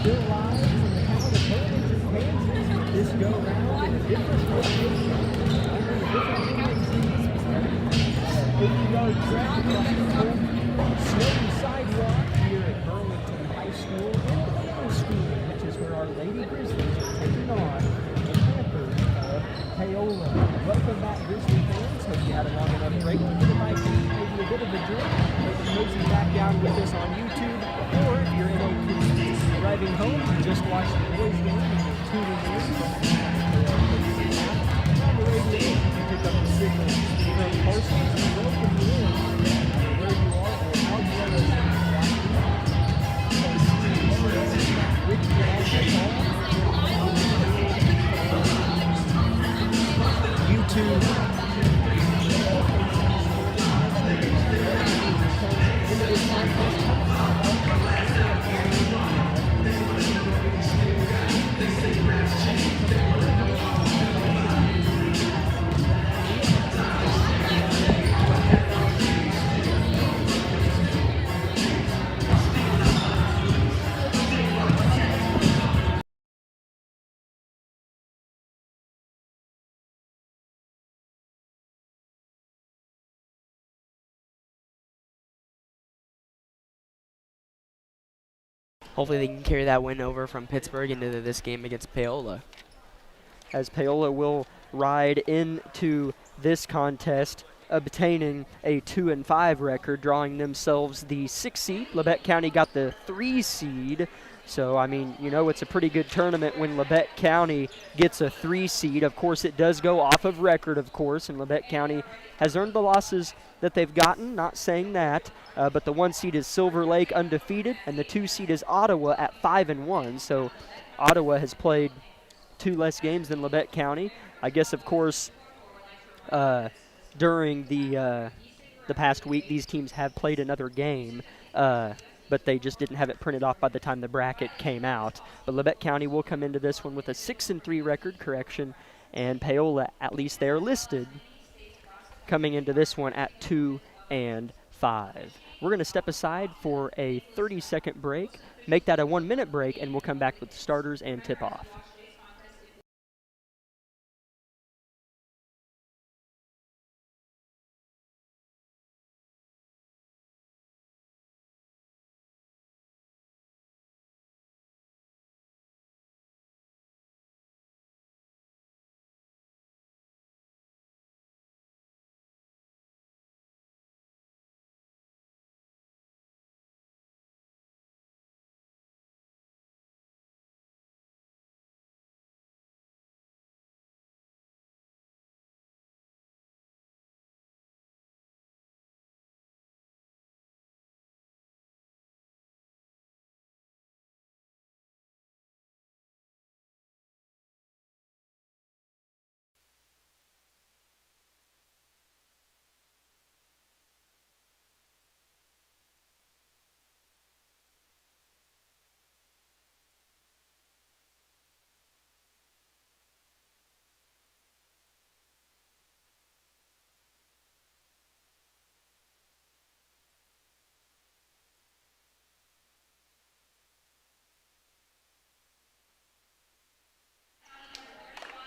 still live from the town of Burlington, Kansas. This go round in a different location. Under a different KLKC. 80-yard track across the full snowy sidewalk here at Burlington High School and the middle school, which is where our Lady Grizzlies are taking on the Panthers of Paola. Welcome back, Grizzly fans. Hope you had a long enough break to get a bite to eat, maybe a bit of a drink. Maybe mosey back down with us on YouTube, or if you're in a driving home, you just watched the boys game and you're tuning in from the radio. You pick up the signal from Varsity. We welcome you in where you are or how you are listening. YouTube. Hopefully they can carry that win over from Pittsburgh into this game against Paola. As Paola will ride into this contest obtaining a 2-5 record, drawing themselves the 6th seed. Labette County got the 3 seed. So, I mean, you know, it's a pretty good tournament when Labette County gets a 3 seed. Of course, it does go off of record, of course, and Labette County has earned the losses that they've gotten, not saying that, but the 1 seed is Silver Lake undefeated, and the 2 seed is Ottawa at 5-1. So Ottawa has played 2 less games than Labette County. I guess, of course, during the past week, these teams have played another game, but they just didn't have it printed off by the time the bracket came out. But Labette County will come into this one with a 6-3 record, correction, and Paola, at least they are listed, coming into this one at 2-5. We're going to step aside for a 30-second break, make that a 1-minute break, and we'll come back with the starters and tip-off.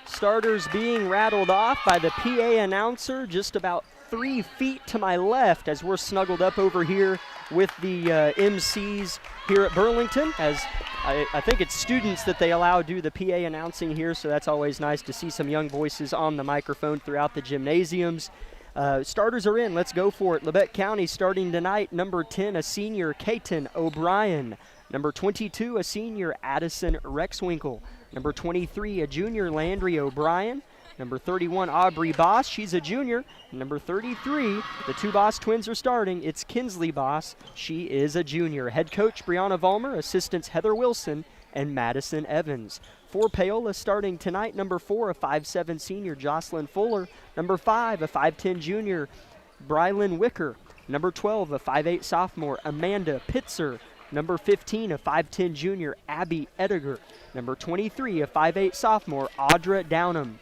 Starters being rattled off by the PA announcer just about 3 feet to my left as we're snuggled up over here with the MCs here at Burlington, as I think it's students that they allow do the PA announcing here, so that's always nice to see some young voices on the microphone throughout the gymnasiums. Starters are in. Let's go for it. Labette County starting tonight. Number 10, a senior, Kaiten O'Brien. Number 22, a senior, Addison Rexwinkle. Number 23, a junior, Landry O'Brien. Number 31, Aubrey Boss. She's a junior. Number 33, the 2 Boss twins are starting. It's Kinsley Boss. She is a junior. Head coach, Brianna Vollmer. Assistants, Heather Wilson and Madison Evans. For Paola starting tonight, number 4, a 5'7 senior, Jocelyn Fuller. Number 5, a 5'10 junior, Brylan Wicker. Number 12, a 5'8 sophomore, Amanda Pitzer. Number 15, a 5'10 junior, Abby Ediger. Number 23, a 5'8 sophomore, Audra Downham.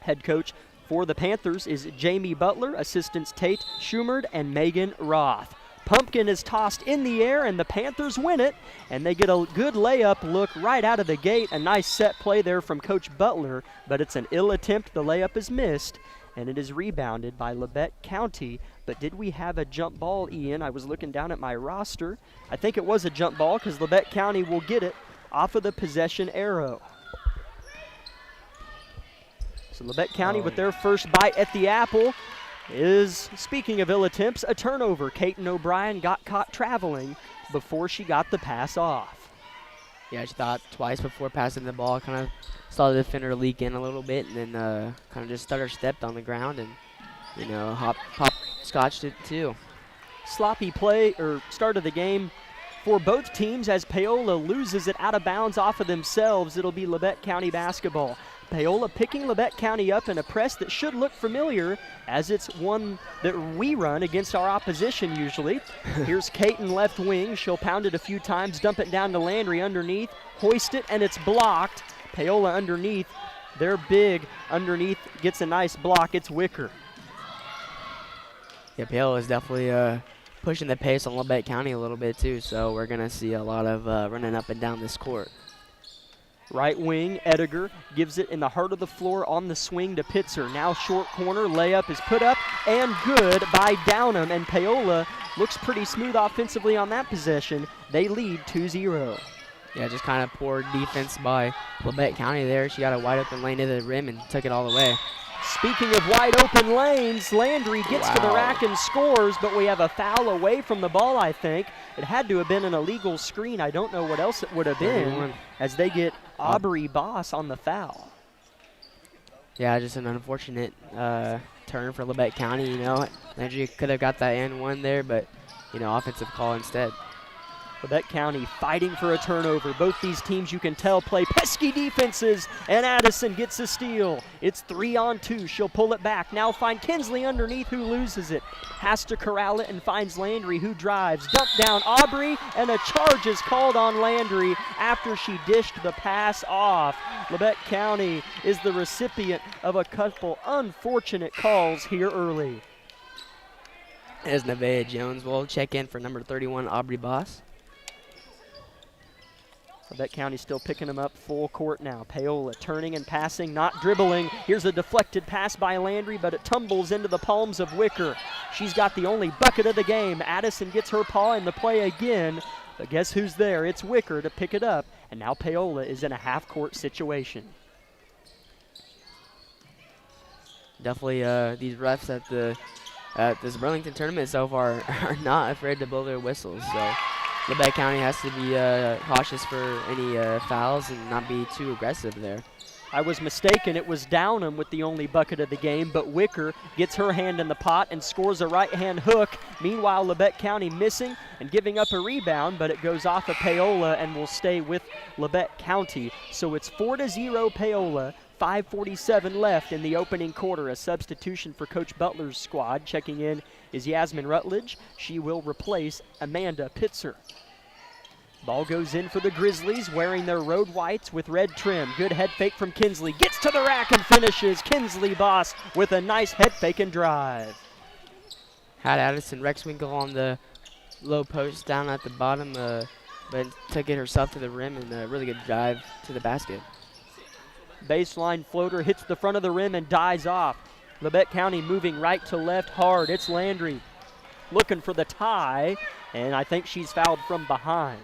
Head coach for the Panthers is Jamie Butler. Assistants Tate Schumerd and Megan Roth. Pumpkin is tossed in the air, and the Panthers win it, and they get a good layup look right out of the gate. A nice set play there from Coach Butler, but it's an ill attempt. The layup is missed, and it is rebounded by Labette County. But did we have a jump ball, Ian? I was looking down at my roster. I think it was a jump ball because Labette County will get it off of the possession arrow. So Labette County with their first bite at the apple is, speaking of ill attempts, a turnover. Kaiten O'Brien got caught traveling before she got the pass off. Yeah, she thought twice before passing the ball, kind of saw the defender leak in a little bit, and then kind of just stutter-stepped on the ground and, hop-scotched it too. Sloppy play, or start of the game for both teams as Paola loses it out of bounds off of themselves. It'll be Labette County basketball. Paola picking Labette County up in a press that should look familiar, as it's one that we run against our opposition usually. Here's Kaiten left wing. She'll pound it a few times, dump it down to Landry underneath, hoist it, and it's blocked. Paola underneath. They're big underneath, gets a nice block. It's Wicker. Yeah, Paola is definitely pushing the pace on Labette County a little bit too, so we're going to see a lot of running up and down this court. Right wing, Ediger gives it in the heart of the floor on the swing to Pitzer. Now short corner, layup is put up and good by Downham, and Paola looks pretty smooth offensively on that possession. They lead 2-0. Yeah, just kind of poor defense by Labette County there. She got a wide open lane to the rim and took it all the way. Speaking of wide open lanes, Landry gets to the rack and scores, but we have a foul away from the ball, I think. It had to have been an illegal screen. I don't know what else it would have been, as they get Aubrey Boss on the foul. Yeah, just an unfortunate turn for Labette County, Landry could have got that and one there, but, offensive call instead. Labette County fighting for a turnover. Both these teams, you can tell, play pesky defenses, and Addison gets a steal. It's 3-on-2. She'll pull it back. Now find Kinsley underneath, who loses it. Has to corral it and finds Landry, who drives. Dump down Aubrey, and a charge is called on Landry after she dished the pass off. Labette County is the recipient of a couple unfortunate calls here early. As Nevaeh Jones will check in for number 31, Aubrey Boss. Labette County still picking them up full court now. Paola turning and passing, not dribbling. Here's a deflected pass by Landry, but it tumbles into the palms of Wicker. She's got the only bucket of the game. Addison gets her paw in the play again, but guess who's there? It's Wicker to pick it up, and now Paola is in a half-court situation. Definitely these refs at this Burlington tournament so far are not afraid to blow their whistles, so Labette County has to be cautious for any fouls and not be too aggressive there. I was mistaken. It was Downham with the only bucket of the game, but Wicker gets her hand in the pot and scores a right-hand hook. Meanwhile, Labette County missing and giving up a rebound, but it goes off of Paola and will stay with Labette County. So it's 4-0 Paola. 5:47 left in the opening quarter. A substitution for Coach Butler's squad. Checking in is Yasmin Rutledge. She will replace Amanda Pitzer. Ball goes in for the Grizzlies, wearing their road whites with red trim. Good head fake from Kinsley. Gets to the rack and finishes. Kinsley Boss with a nice head fake and drive. Had Addison Rexwinkle on the low post down at the bottom, but took it herself to the rim and a really good drive to the basket. Baseline floater hits the front of the rim and dies off. Labette County moving right to left hard. It's Landry looking for the tie, and I think she's fouled from behind.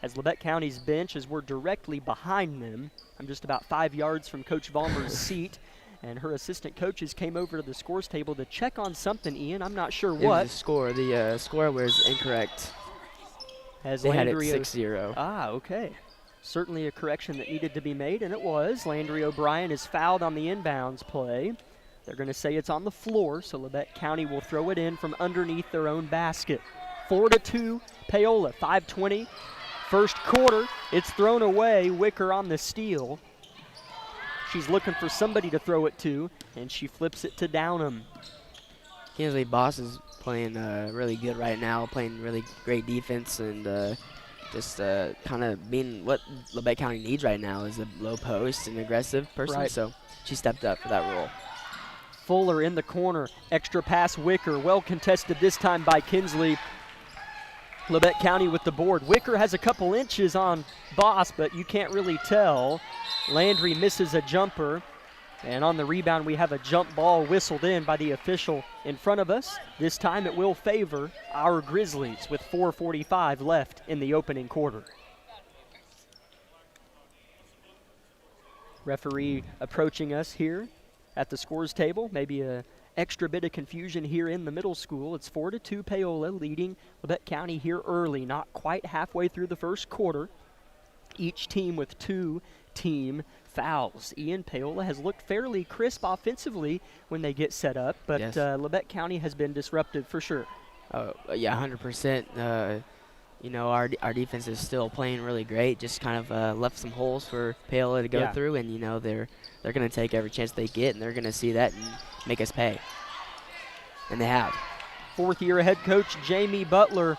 As Labette County's bench, as we're directly behind them, I'm just about 5 yards from Coach Vollmer's seat, and her assistant coaches came over to the scores table to check on something, Ian. I'm not sure what. The score. The score was incorrect. As they Landry had it 6-0. Ah, okay. Certainly a correction that needed to be made, and it was. Landry O'Brien is fouled on the inbounds play. They're going to say it's on the floor, so Labette County will throw it in from underneath their own basket. 4-2, Paola, 5:20. First quarter, it's thrown away. Wicker on the steal. She's looking for somebody to throw it to, and she flips it to Downham. Kinsley Boss is playing really good right now, playing really great defense, and just kind of being what Labette County needs right now is a low post and aggressive person, Right. So she stepped up for that role. Fuller in the corner. Extra pass, Wicker. Well contested this time by Kinsley. Labette County with the board. Wicker has a couple inches on Boss, but you can't really tell. Landry misses a jumper. And on the rebound, we have a jump ball whistled in by the official in front of us. This time it will favor our Grizzlies with 4:45 left in the opening quarter. Referee approaching us here at the scores table. Maybe a extra bit of confusion here in the middle school. It's 4-2 Paola leading Labette County here early, not quite halfway through the first quarter. Each team with 2 team fouls. Ian, Paola has looked fairly crisp offensively when they get set up, but Yes. Labette County has been disruptive for sure. Yeah, 100%. You know, our defense is still playing really great. Just kind of left some holes for Paola to go through, and you know they're going to take every chance they get, and they're going to see that and make us pay. And they have. Fourth-year head coach Jamie Butler.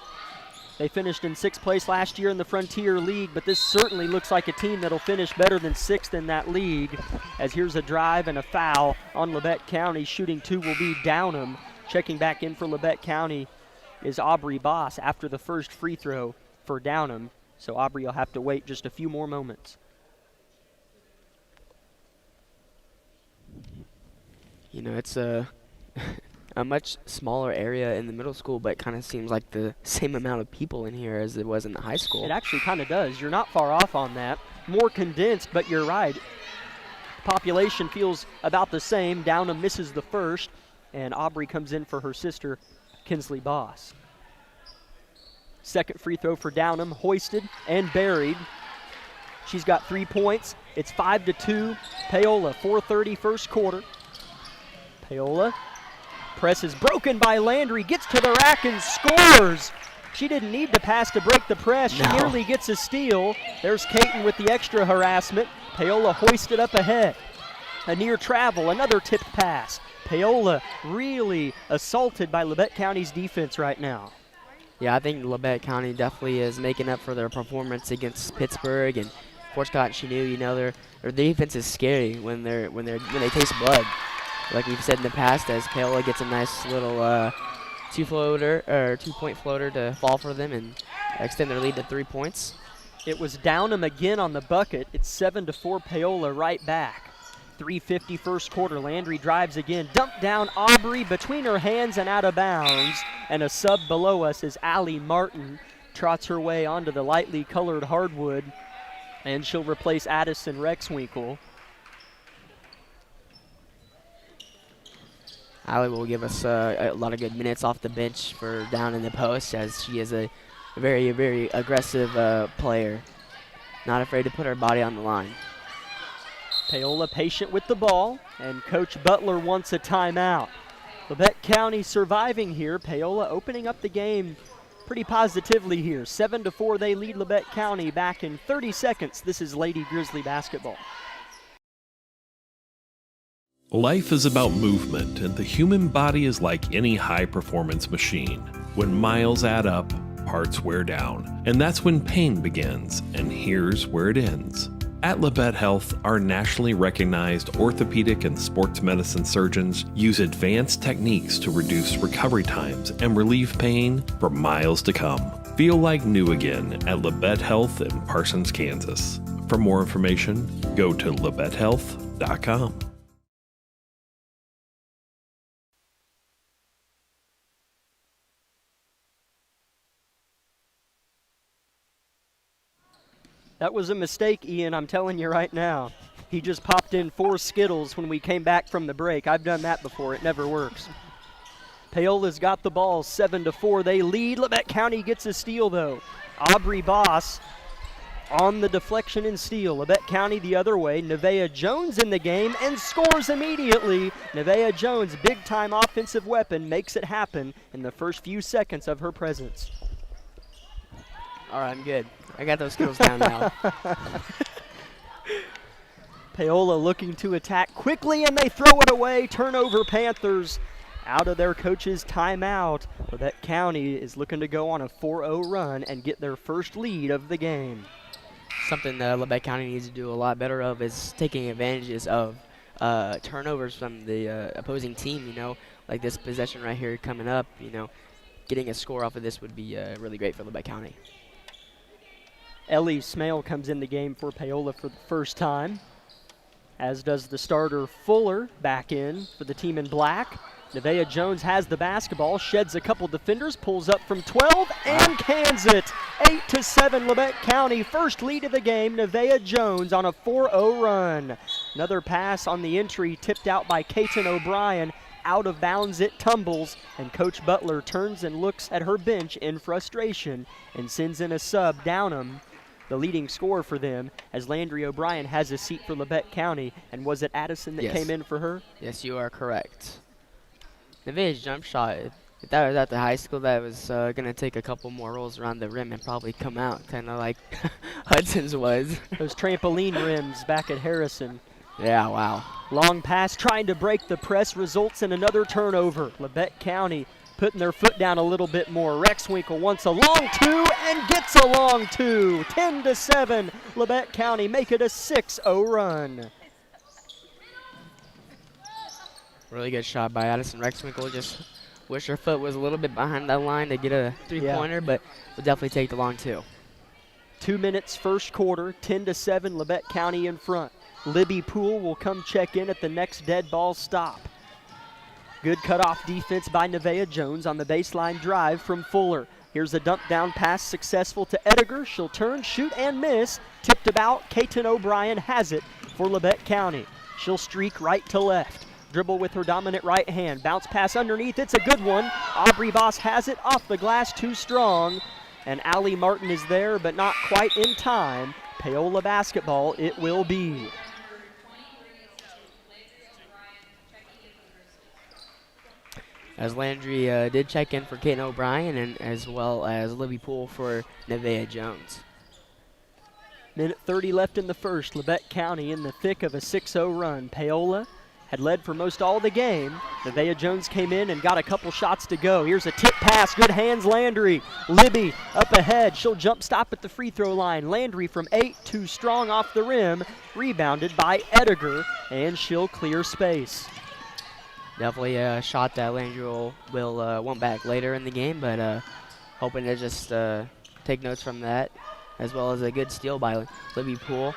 They finished in 6th place last year in the Frontier League, but this certainly looks like a team that'll finish better than 6th in that league. As here's a drive and a foul on Labette County. Shooting 2 will be Downham. Checking back in for Labette County is Aubrey Boss after the first free throw for Downham. So Aubrey will have to wait just a few more moments. You know, it's a much smaller area in the middle school, but it kind of seems like the same amount of people in here as it was in the high school. It actually kind of does. You're not far off on that. More condensed, but you're right. Population feels about the same. Downham misses the first, and Aubrey comes in for her sister, Kinsley Boss. Second free throw for Downham, hoisted and buried. She's got 3 points. It's 5-2. Paola, 4:30 first quarter. Paola, press is broken by Landry, gets to the rack and scores. She didn't need to pass to break the press. She nearly gets a steal. There's Caton with the extra harassment. Paola hoisted up ahead. A near travel, another tipped pass. Paola really assaulted by Labette County's defense right now. Yeah, I think Labette County definitely is making up for their performance against Pittsburgh and Fort Scott and Chanute. You know, their defense is scary when they taste blood. Like we've said in the past, as Paola gets a nice little two-point floater to fall for them and extend their lead to 3 points. It was Downham again on the bucket. It's 7-4 Paola right back. 3:50 first quarter. Landry drives again. Dumped down Aubrey between her hands and out of bounds. And a sub below us is Allie Martin. Trots her way onto the lightly colored hardwood. And she'll replace Addison Rexwinkle. Allie will give us a lot of good minutes off the bench for down in the post, as she is a very, very aggressive player. Not afraid to put her body on the line. Paola patient with the ball, and Coach Butler wants a timeout. Labette County surviving here. Paola opening up the game pretty positively here. 7-4 they lead Labette County. Back in 30 seconds. This is Lady Grizzly basketball. Life is about movement, and the human body is like any high-performance machine. When miles add up, parts wear down, and that's when pain begins, and here's where it ends. At Labette Health, our nationally recognized orthopedic and sports medicine surgeons use advanced techniques to reduce recovery times and relieve pain for miles to come. Feel like new again at Labette Health in Parsons, Kansas. For more information, go to labettehealth.com. That was a mistake, Ian, I'm telling you right now. He just popped in 4 Skittles when we came back from the break. I've done that before. It never works. Paola's got the ball, 7-4. They lead. Labette County gets a steal, though. Aubrey Boss on the deflection and steal. Labette County the other way. Nevaeh Jones in the game and scores immediately. Nevaeh Jones, big-time offensive weapon, makes it happen in the first few seconds of her presence. All right, I'm good. I got those skills down now. Paola looking to attack quickly, and they throw it away. Turnover, Panthers out of their coach's timeout. Labette County is looking to go on a 4-0 run and get their first lead of the game. Something that Labette County needs to do a lot better of is taking advantages of turnovers from the opposing team, like this possession right here coming up, getting a score off of this would be really great for Lubbock County. Ellie Smale comes in the game for Paola for the first time, as does the starter Fuller back in for the team in black. Nevaeh Jones has the basketball, sheds a couple defenders, pulls up from 12, and cans it. 8-7 Lubbock County, first lead of the game. Nevaeh Jones on a 4-0 run. Another pass on the entry, tipped out by Kaiten O'Brien. Out of bounds it tumbles, and Coach Butler turns and looks at her bench in frustration and sends in a sub, Downham, the leading scorer for them, as Landry O'Brien has a seat for Lubbock County. And was it Addison that came in for her? Yes, you are correct. Nevaeh's jump shot, if that was at the high school, that was going to take a couple more rolls around the rim and probably come out, kind of like Hudson's was. Those trampoline rims back at Harrison. Yeah, wow. Long pass trying to break the press results in another turnover. Lubbock County putting their foot down a little bit more. Rexwinkle wants a long two and gets a long two. 10-7, Lubbock County make it a 6-0 run. Really good shot by Addison Rexwinkle. Just wish her foot was a little bit behind that line to get a three-pointer, but we'll definitely take the long two. 2 minutes first quarter, 10-7, Lubbock County in front. Libby Poole will come check in at the next dead ball stop. Good cutoff defense by Nevaeh Jones on the baseline drive from Fuller. Here's a dump down pass successful to Ediger. She'll turn, shoot, and miss. Tipped about, Kaiten O'Brien has it for Lubbock County. She'll streak right to left. Dribble with her dominant right hand. Bounce pass underneath. It's a good one. Aubrey Boss has it off the glass, too strong. And Allie Martin is there, but not quite in time. Paola basketball it will be. As Landry did check in for Kaiten O'Brien, and as well as Libby Poole for Nevaeh Jones. Minute 30 left in the first. Lubbock County in the thick of a 6-0 run. Paola had led for most all the game. Nevaeh Jones came in and got a couple shots to go. Here's a tip pass, good hands Landry. Libby up ahead, she'll jump stop at the free throw line. Landry from 8, too strong off the rim. Rebounded by Ediger, and she'll clear space. Definitely a shot that Landry will want back later in the game, but hoping to just take notes from that, as well as a good steal by Libby Poole.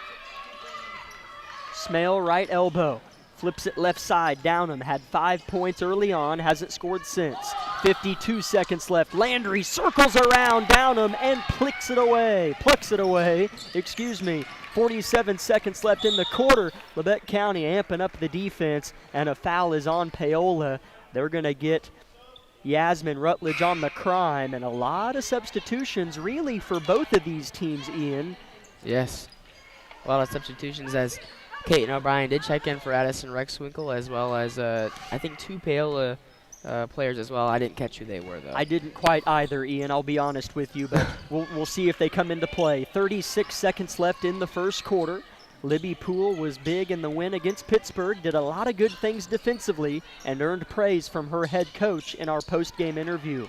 Smale right elbow. Flips it left side. Downham had 5 points early on, hasn't scored since. 52 seconds left. Landry circles around Downham and plucks it away. 47 seconds left in the quarter. Lubbock County amping up the defense, and a foul is on Paola. They're going to get Yasmin Rutledge on the crime, and a lot of substitutions really for both of these teams, Ian. Yes, a lot of substitutions, as Kaiten O'Brien did check in for Addison Rexwinkle, as well as I think 2 Paola players as well. I didn't catch who they were, though. I didn't quite either, Ian, I'll be honest with you, but we'll see if they come into play. 36 seconds left in the first quarter. Libby Poole was big in the win against Pittsburgh, did a lot of good things defensively, and earned praise from her head coach in our post-game interview.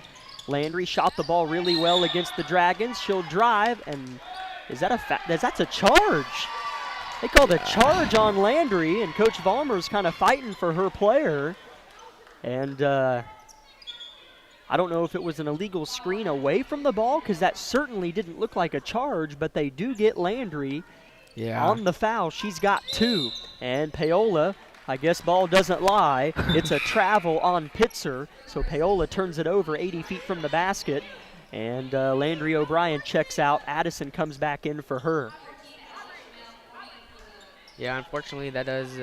Landry shot the ball really well against the Dragons. She'll drive, and that's a charge. They called a charge on Landry, and Coach Vollmer's kind of fighting for her player. And I don't know if it was an illegal screen away from the ball, because that certainly didn't look like a charge, but they do get Landry on the foul. She's got 2. And Paola, I guess ball doesn't lie. It's a travel on Pitzer, so Paola turns it over 80 feet from the basket. And Landry O'Brien checks out. Addison comes back in for her. Yeah, unfortunately, that does.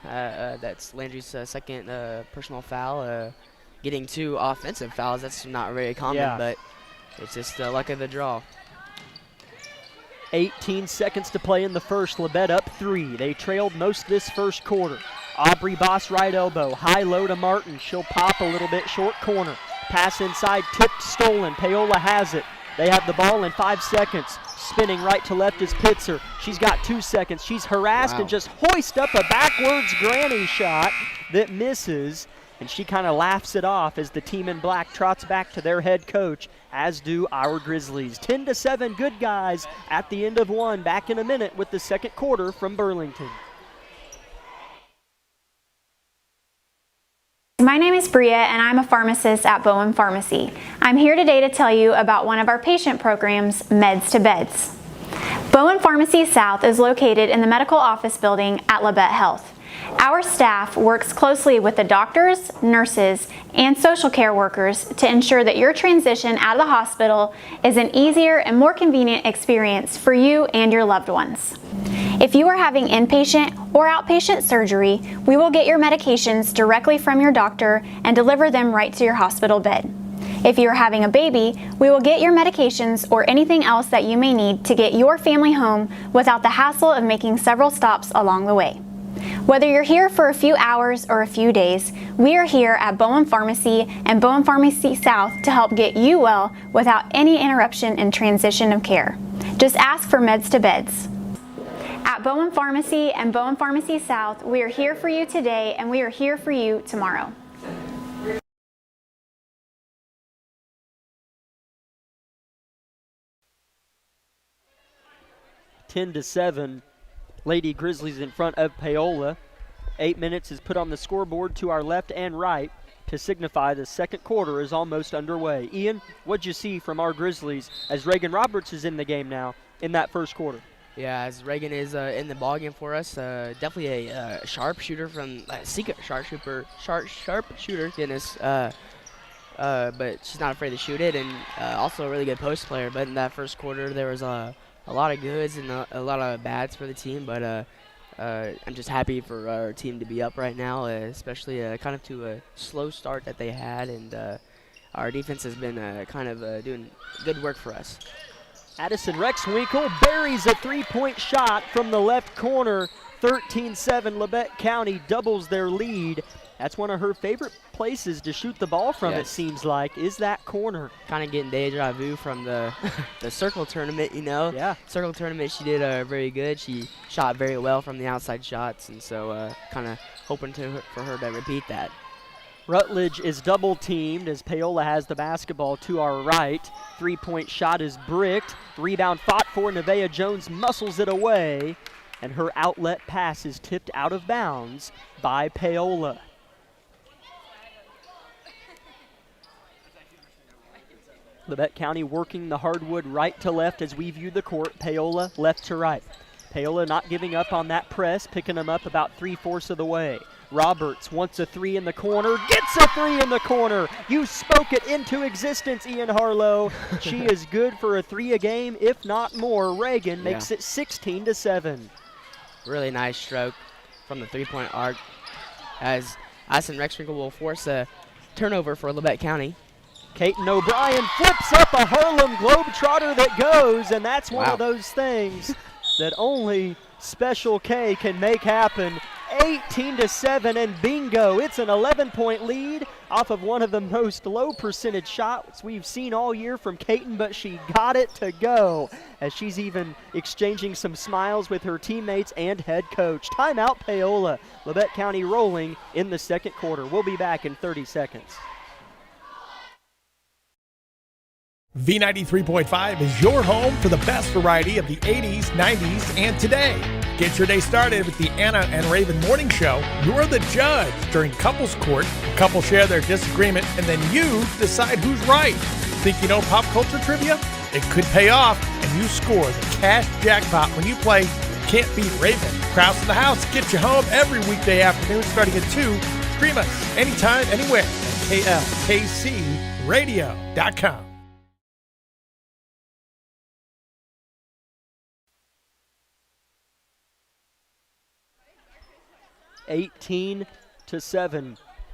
That's Landry's second personal foul. Getting 2 offensive fouls, that's not very common, but it's just luck of the draw. 18 seconds to play in the first. Labette up 3. They trailed most this first quarter. Aubrey Boss right elbow. High low to Martin. She'll pop a little bit short corner. Pass inside, tipped, stolen. Paola has it. They have the ball in 5 seconds. Spinning right to left is Pitzer. She's got 2 seconds. She's harassed and just hoists up a backwards granny shot that misses. And she kind of laughs it off as the team in black trots back to their head coach, as do our Grizzlies. 10-7, good guys at the end of 1. Back in a minute with the second quarter from Burlington. my name is Bria and I'm a pharmacist at Bowen Pharmacy. I'm here today to tell you about one of our patient programs, Meds to Beds. Bowen Pharmacy South is located in the medical office building at Labette Health. Our staff works closely with the doctors, nurses, and social care workers to ensure that your transition out of the hospital is an easier and more convenient experience for you and your loved ones. If you are having inpatient or outpatient surgery, we will get your medications directly from your doctor and deliver them right to your hospital bed. If you are having a baby, we will get your medications or anything else that you may need to get your family home without the hassle of making several stops along the way. Whether you're here for a few hours or a few days, we are here at Bowen Pharmacy and Bowen Pharmacy South to help get you well without any interruption in transition of care. Just ask for Meds to Beds. At Bowen Pharmacy and Bowen Pharmacy South, we are here for you today and we are here for you tomorrow. Ten to 7. Lady Grizzlies in front of Paola. 8 minutes is put on the scoreboard to our left and right to signify the second quarter is almost underway. Ian, what'd you see from our Grizzlies as Reagan Roberts is in the game now in that first quarter? Yeah, as Reagan is in the ballgame for us, definitely a sharpshooter from secret sharpshooter, goodness. But she's not afraid to shoot it, and also a really good post player. But in that first quarter, there was a lot of goods and a lot of bads for the team. But I'm just happy for our team to be up right now, especially kind of to a slow start that they had, and our defense has been doing good work for us. Addison Rexwinkle buries a three-point shot from the left corner. 13-7, Labette County doubles their lead. That's one of her favorite places to shoot the ball from, yes. It seems like, is that corner. Kind of getting deja vu from the circle tournament, you know. Yeah. Circle tournament, she did very good. She shot very well from the outside shots, and so kind of hoping for her to repeat that. Rutledge is double teamed as Paola has the basketball to our right. Three-point shot is bricked. Rebound fought for. Nevaeh Jones muscles it away, and her outlet pass is tipped out of bounds by Paola. Labette County working the hardwood right to left as we view the court. Paola left to right. Paola not giving up on that press, picking them up about 3/4 of the way. Roberts wants a three in the corner, gets a three in the corner. You spoke it into existence, Ian Harlow. She is good for a three a game, if not more. Reagan makes it 16-7. Really nice stroke from the three-point arc as Addison Rexwinkle will force a turnover for Labette County. Kaiten O'Brien flips up a Harlem Globetrotter that goes, and that's one of those things that only Special K can make happen. 18-7, and bingo, it's an 11-point lead off of one of the most low percentage shots we've seen all year from Kaiten, but she got it to go as she's even exchanging some smiles with her teammates and head coach. Timeout, Paola. Labette County rolling in the second quarter. We'll be back in 30 seconds. V93.5 is your home for the best variety of the 80s, 90s, and today. Get your day started with the Anna and Raven Morning Show. You're the judge during couples court. The couple share their disagreement, and then you decide who's right. Think you know pop culture trivia? It could pay off, and you score the cash jackpot when you play Can't Beat Raven. Krause in the House gets you home every weekday afternoon starting at 2. Stream us anytime, anywhere at KLKCradio.com. 18-7.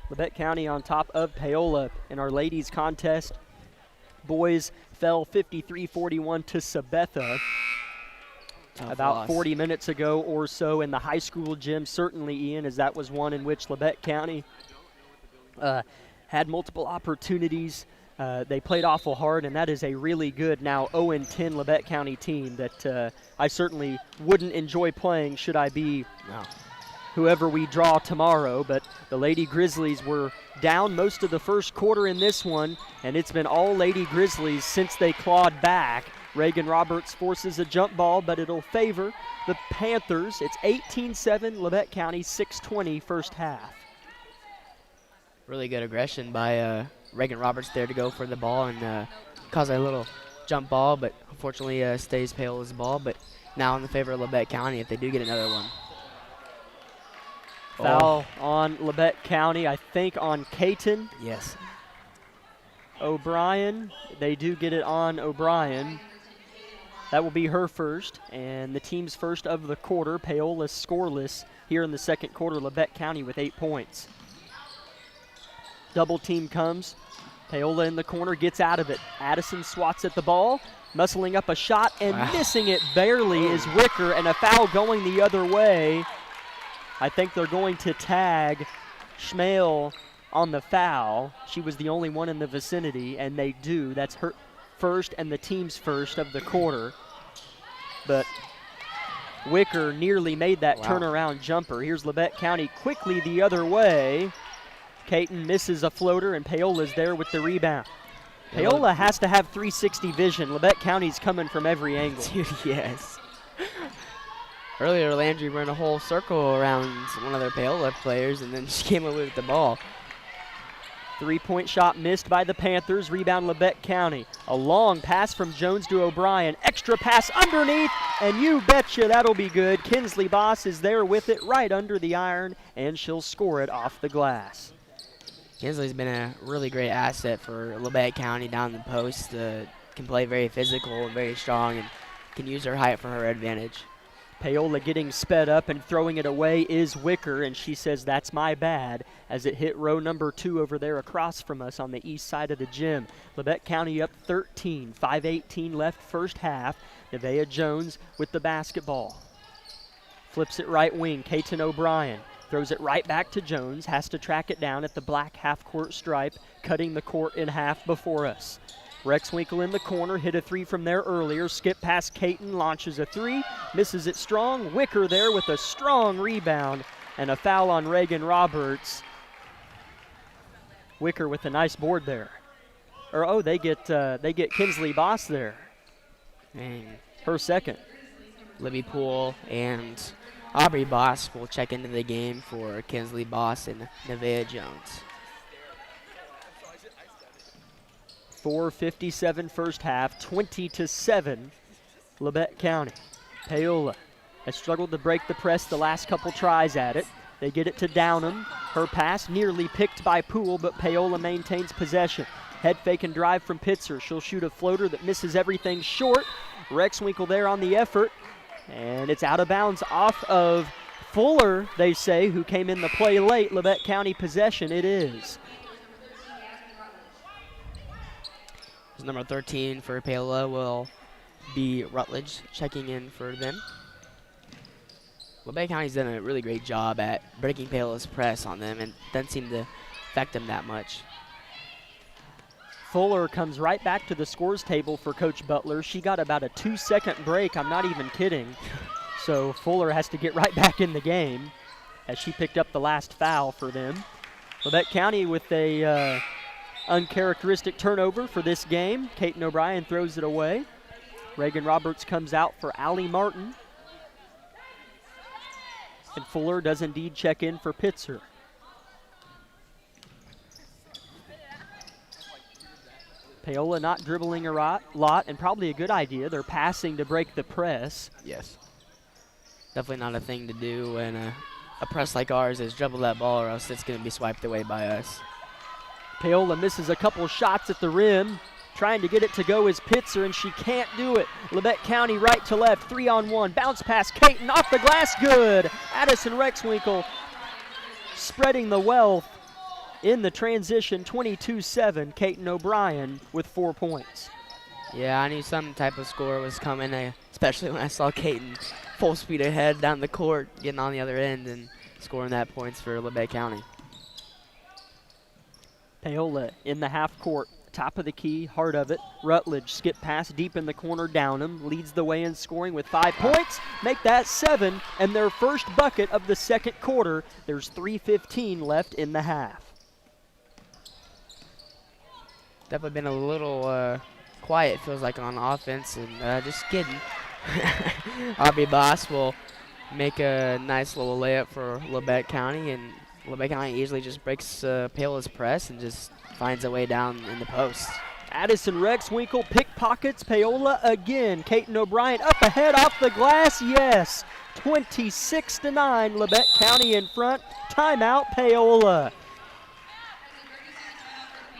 Labette County on top of Paola in our ladies contest. Boys fell 53-41 to Sabetha about 40 minutes ago or so in the high school gym. Certainly, Ian, as that was one in which Labette County had multiple opportunities. They played awful hard, and that is a really good now 0-10 Labette County team that I certainly wouldn't enjoy playing should I be whoever we draw tomorrow. But the Lady Grizzlies were down most of the first quarter in this one, and it's been all Lady Grizzlies since they clawed back. Reagan Roberts forces a jump ball, but it'll favor the Panthers. It's 18-7, Labette County, 6:20 first half. Really good aggression by Reagan Roberts there to go for the ball and cause a little jump ball, but unfortunately stays Paola's ball. But now in the favor of Labette County if they do get another one. Foul on Labette County, I think on Caton Yes. O'Brien. They do get it on O'Brien. That will be her first, and the team's first of the quarter. Paola scoreless here in the second quarter. Labette County with 8 points. Double team comes. Paola in the corner, gets out of it. Addison swats at the ball, muscling up a shot, and missing it barely is Wicker, and a foul going the other way. I think they're going to tag Schmale on the foul. She was the only one in the vicinity, and they do. That's her first and the team's first of the quarter. But Wicker nearly made that turnaround jumper. Here's Labette County quickly the other way. Caton misses a floater, and Paola's there with the rebound. Paola has to have 360 vision. Labette County's coming from every angle. Dude, yes. Earlier, Landry ran a whole circle around one of their Paola players, and then she came away with the ball. 3-point shot missed by the Panthers. Rebound Labette County. A long pass from Jones to O'Brien. Extra pass underneath, and you betcha that'll be good. Kinsley Boss is there with it right under the iron, and she'll score it off the glass. Kinsley's been a really great asset for Labette County down the post. Can play very physical and very strong and can use her height for her advantage. Paola getting sped up and throwing it away is Wicker, and she says that's my bad as it hit row number 2 over there across from us on the east side of the gym. Labette County up 13, 5:18 left first half. Nevaeh Jones with the basketball. Flips it right wing, Caton O'Brien. Throws it right back to Jones, has to track it down at the black half-court stripe, cutting the court in half before us. Rexwinkle in the corner, hit a 3 from there earlier, skip past Caton, launches a 3, misses it strong. Wicker there with a strong rebound, and a foul on Reagan Roberts. Wicker with a nice board there. They get Kinsley Boss there. And her second. Libby Poole and Aubrey Boss will check into the game for Kinsley Boss and Nevaeh Jones. 4:57 first half, 20-7, Labette County. Paola has struggled to break the press the last couple tries at it. They get it to Downham. Her pass nearly picked by Poole, but Paola maintains possession. Head fake and drive from Pitzer. She'll shoot a floater that misses everything short. Rexwinkle there on the effort, and it's out of bounds off of Fuller, they say, who came in the play late. Labette County possession, it is. Number 13 for Paola will be Rutledge checking in for them. Labette County's done a really great job at breaking Paola's press on them and doesn't seem to affect them that much. Fuller comes right back to the scores table for Coach Butler. She got about a 2-second break, I'm not even kidding. So Fuller has to get right back in the game as she picked up the last foul for them. Labette County with a uncharacteristic turnover for this game. Caton O'Brien throws it away. Reagan Roberts comes out for Allie Martin. And Fuller does indeed check in for Pitzer. Paola not dribbling a lot, and probably a good idea. They're passing to break the press. Yes. Definitely not a thing to do when a press like ours is dribble that ball or else it's going to be swiped away by us. Paola misses a couple shots at the rim. Trying to get it to go is Pitzer, and she can't do it. Labette County right to left, 3-on-1. Bounce pass, Caton off the glass, good. Addison Rexwinkle spreading the wealth in the transition, 22-7. Caton O'Brien with 4 points. Yeah, I knew some type of score was coming, especially when I saw Caton full speed ahead down the court, getting on the other end and scoring that points for Labette County. Paola in the half court, top of the key, heart of it. Rutledge skip pass deep in the corner, Downham leads the way in scoring with 5 points. Make that 7, and their first bucket of the second quarter. There's 3:15 left in the half. Definitely been a little quiet, feels like, on offense, and just kidding. Aubrey Boss will make a nice little layup for Labette County, and LeBay County easily just breaks Paola's press and just finds a way down in the post. Addison Rexwinkle pickpockets Paola again. Caton O'Brien up ahead off the glass. Yes. 26-9. Labette County in front. Timeout Paola.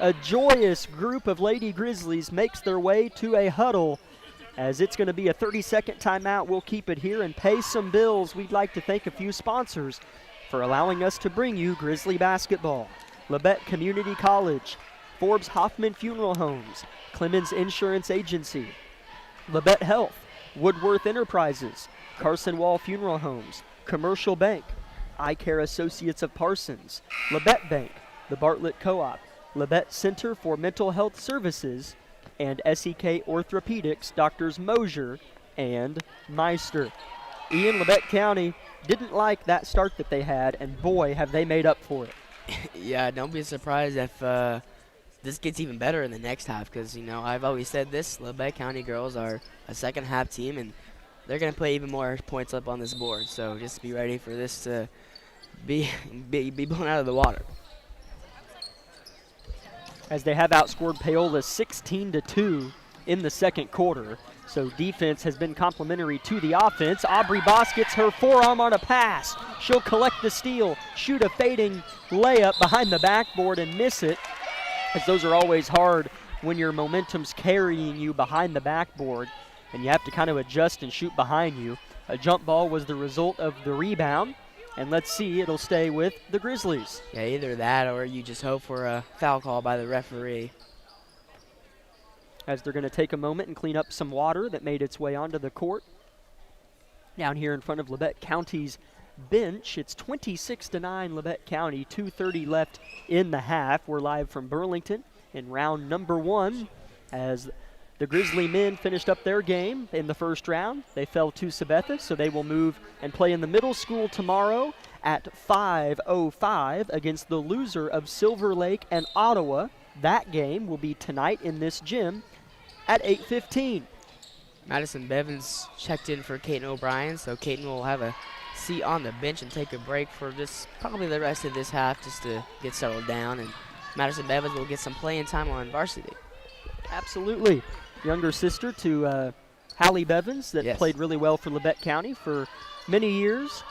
A joyous group of Lady Grizzlies makes their way to a huddle as it's going to be a 30-second timeout. We'll keep it here and pay some bills. We'd like to thank a few sponsors for allowing us to bring you Grizzly basketball. Labette Community College, Forbes Hoffman Funeral Homes, Clemens Insurance Agency, Labette Health, Woodworth Enterprises, Carson Wall Funeral Homes, Commercial Bank, Eye Care Associates of Parsons, Labette Bank, the Bartlett Co-op, Labette Center for Mental Health Services, and SEK Orthopedics, Doctors Mosier and Meister. Ian, Labette County didn't like that start that they had, and boy, have they made up for it. Yeah, don't be surprised if this gets even better in the next half because, you know, I've always said this, Labette County girls are a second half team, and they're going to put even more points up on this board. So just be ready for this to be blown out of the water. As they have outscored Paola 16-2 in the second quarter. So defense has been complimentary to the offense. Aubrey Boss gets her forearm on a pass. She'll collect the steal, shoot a fading layup behind the backboard and miss it, as those are always hard when your momentum's carrying you behind the backboard and you have to kind of adjust and shoot behind you. A jump ball was the result of the rebound, and let's see, it'll stay with the Grizzlies. Yeah, either that or you just hope for a foul call by the referee. As they're going to take a moment and clean up some water that made its way onto the court. Down here in front of Labette County's bench, it's 26-9 Labette County, 2:30 left in the half. We're live from Burlington in round number 1 as the Grizzly men finished up their game in the first round. They fell to Sabetha, so they will move and play in the middle school tomorrow at 5:05 against the loser of Silver Lake and Ottawa. That game will be tonight in this gym at 8:15. Madison Bevins checked in for Caton O'Brien, so Caton will have a seat on the bench and take a break for just probably the rest of this half just to get settled down, and Madison Bevins will get some playing time on varsity. Absolutely. Younger sister to Hallie Bevins that Yes. played really well for Labette County for many years.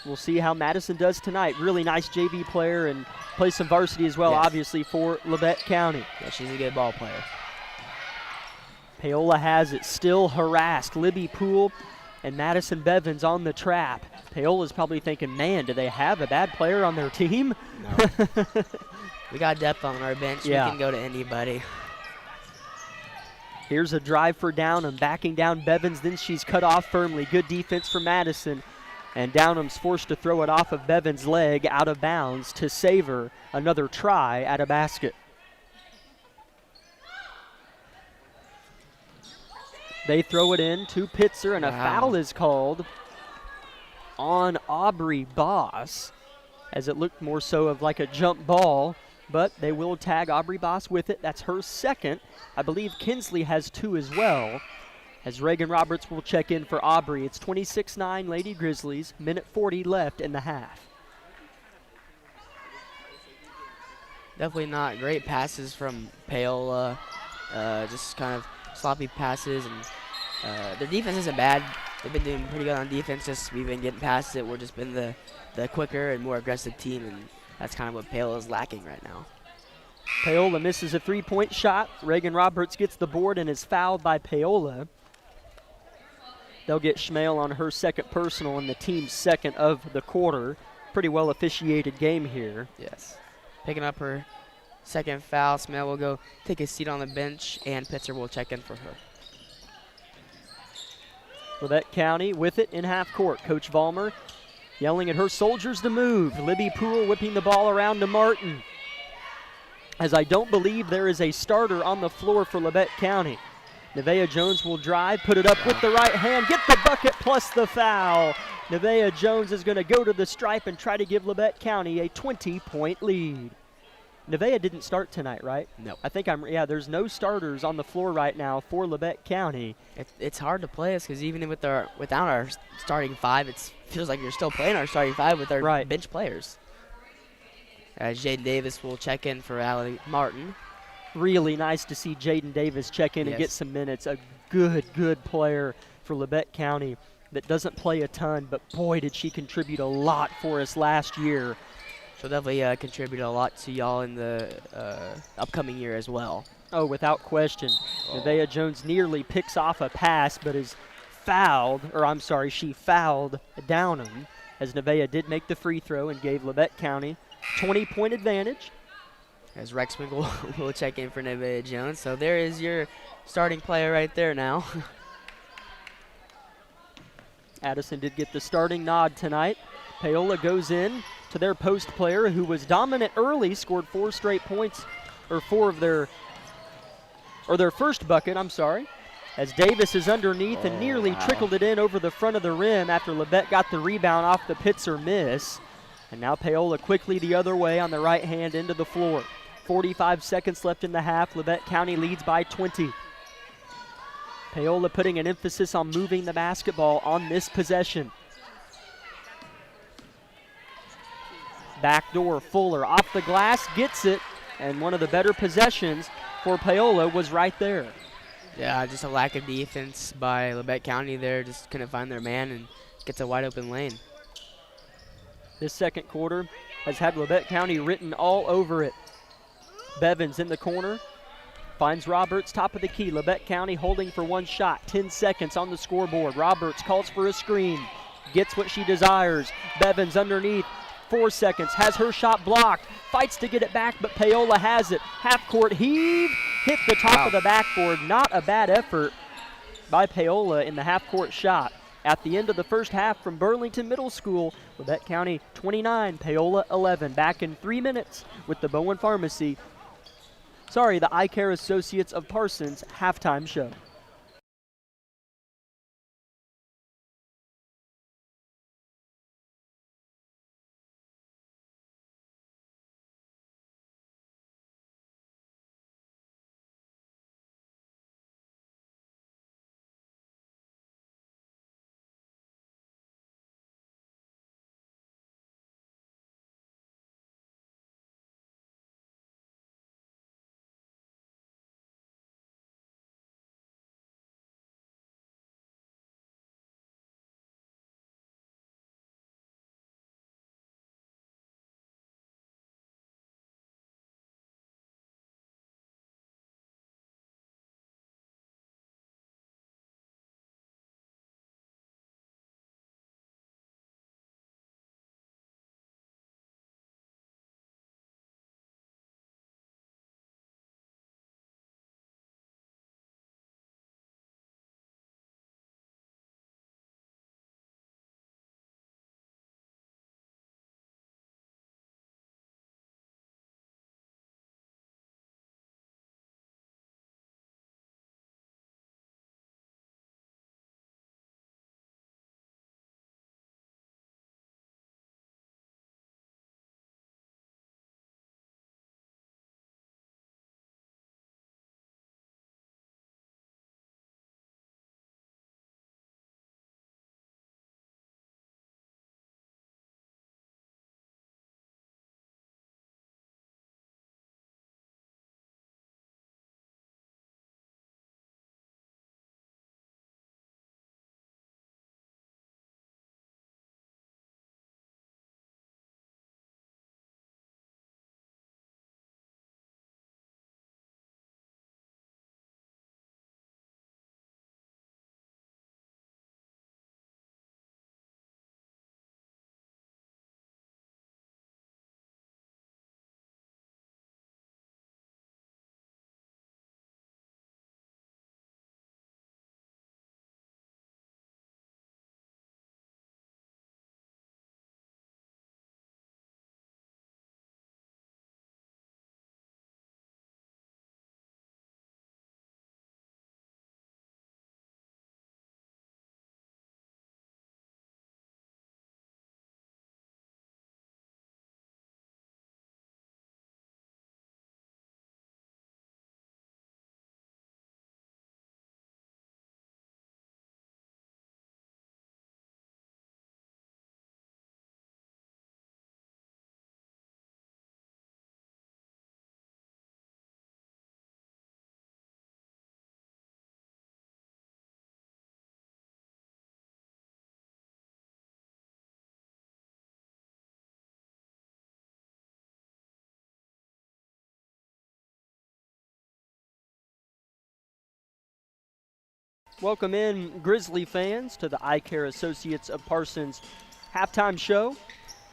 We'll see how Madison does tonight. Really nice JV player and plays some varsity as well, Yes. obviously, for Labette County. Yeah, she's a good ball player. Paola has it, still harassed. Libby Poole and Madison Bevins on the trap. Paola's probably thinking, man, do they have a bad player on their team? No. We got depth on our bench. Yeah. We can go to anybody. Here's a drive for Downham, backing down Bevins, then she's cut off firmly. Good defense for Madison. And Downham's forced to throw it off of Bevins' leg out of bounds to save her another try at a basket. They throw it in to Pitzer, and a foul is called on Aubrey Boss, as it looked more so of like a jump ball, but they will tag Aubrey Boss with it. That's her second. I believe Kinsley has 2 as well, as Reagan Roberts will check in for Aubrey. It's 26-9 Lady Grizzlies, minute 40 left in the half. Definitely not great passes from Paola, just kind of sloppy passes, and their defense isn't bad. They've been doing pretty good on defense, just we've been getting past it. We're just been the quicker and more aggressive team, and that's kind of what Paola is lacking right now. Paola misses a three-point shot. Reagan Roberts gets the board and is fouled by Paola. They'll get Schmale on her second personal and the team's second of the quarter. Pretty well officiated game here. Yes. Picking up her second foul. Schmale will go take a seat on the bench, and Pitzer will check in for her. Labette County with it in half court. Coach Vollmer yelling at her soldiers to move. Libby Poole whipping the ball around to Martin, as I don't believe there is a starter on the floor for Labette County. Nevaeh Jones will drive, put it up with the right hand, get the bucket plus the foul. Nevaeh Jones is going to go to the stripe and try to give Labette County a 20-point lead. Nevaeh didn't start tonight, right? No. I think there's no starters on the floor right now for Labette County. It's hard to play us because even without our starting five, it feels like you're still playing our starting five with our bench players. Jaden Davis will check in for Allie Martin. Really nice to see Jaden Davis check in and get some minutes. A good player for Labette County that doesn't play a ton, but boy, did she contribute a lot for us last year. She'll definitely contribute a lot to y'all in the upcoming year as well. Oh, without question. Nevaeh Jones nearly picks off a pass, but is fouled, or I'm sorry, she fouled Downham, as Nevaeh did make the free throw and gave Labette County 20-point advantage. As Rex Winkle will check in for Nevaeh Jones. So there is your starting player right there now. Addison did get the starting nod tonight. Paola goes in to their post player who was dominant early, scored 4 straight points, or 4 of their first bucket, I'm sorry, as Davis is underneath and nearly trickled it in over the front of the rim after Labette got the rebound off the Pitzer miss. And now Paola quickly the other way on the right hand into the floor. 45 seconds left in the half. Labette County leads by 20. Paola putting an emphasis on moving the basketball on this possession. Backdoor, Fuller off the glass, gets it, and one of the better possessions for Paola was right there. Yeah, just a lack of defense by Labette County there. Just couldn't find their man and gets a wide open lane. This second quarter has had Labette County written all over it. Bevins in the corner, finds Roberts, top of the key. Labette County holding for one shot, 10 seconds on the scoreboard. Roberts calls for a screen, gets what she desires. Bevins underneath, 4 seconds, has her shot blocked, fights to get it back, but Paola has it. Half-court heave, hit the top of the backboard. Not a bad effort by Paola in the half-court shot. At the end of the first half from Burlington Middle School, Labette County 29, Paola 11. Back in 3 minutes with the the Eye Care Associates of Parsons halftime show. Welcome in Grizzly fans to the Eye Care Associates of Parsons halftime show.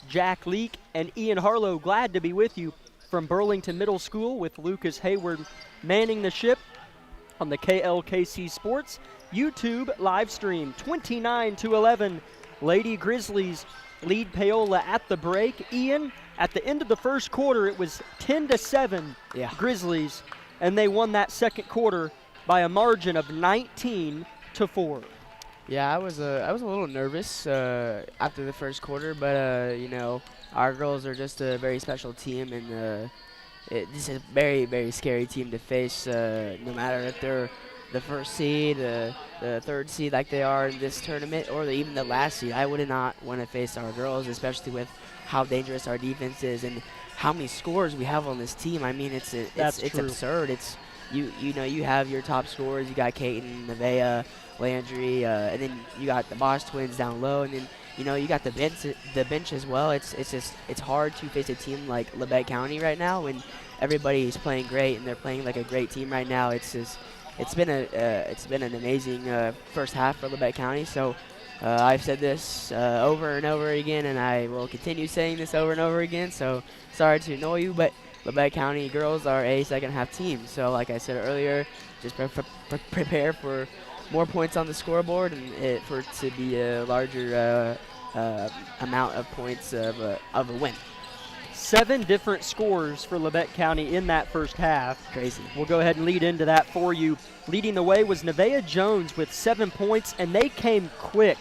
Jack Leake and Ian Harlow glad to be with you from Burlington Middle School with Lucas Hayward manning the ship on the KLKC Sports YouTube live stream. 29-11, Lady Grizzlies lead Paola at the break. Ian, at the end of the first quarter, it was 10-7 Grizzlies, and they won that second quarter by a margin of 19-4. Yeah, I was a little nervous after the first quarter, but you know, our girls are just a very special team, and this is a very, very scary team to face. No matter if they're the first seed, the third seed like they are in this tournament, or even the last seed, I would not want to face our girls, especially with how dangerous our defense is and how many scores we have on this team. I mean, it's absurd. It's you know, you have your top scorers. You got Kaiten, Nevaeh, Landry, and then you got the Bosch twins down low, and then you know you got the bench as well. It's hard to face a team like Labette County right now when everybody's playing great and they're playing like a great team right now. It's been an amazing first half for Labette County. So I've said this over and over again, and I will continue saying this over and over again. So sorry to annoy you, but Labette County girls are a second half team. So like I said earlier, just prepare for more points on the scoreboard and for it to be a larger amount of points of a win. 7 different scores for Labette County in that first half. Crazy. We'll go ahead and lead into that for you. Leading the way was Nevaeh Jones with 7 points, and they came quick.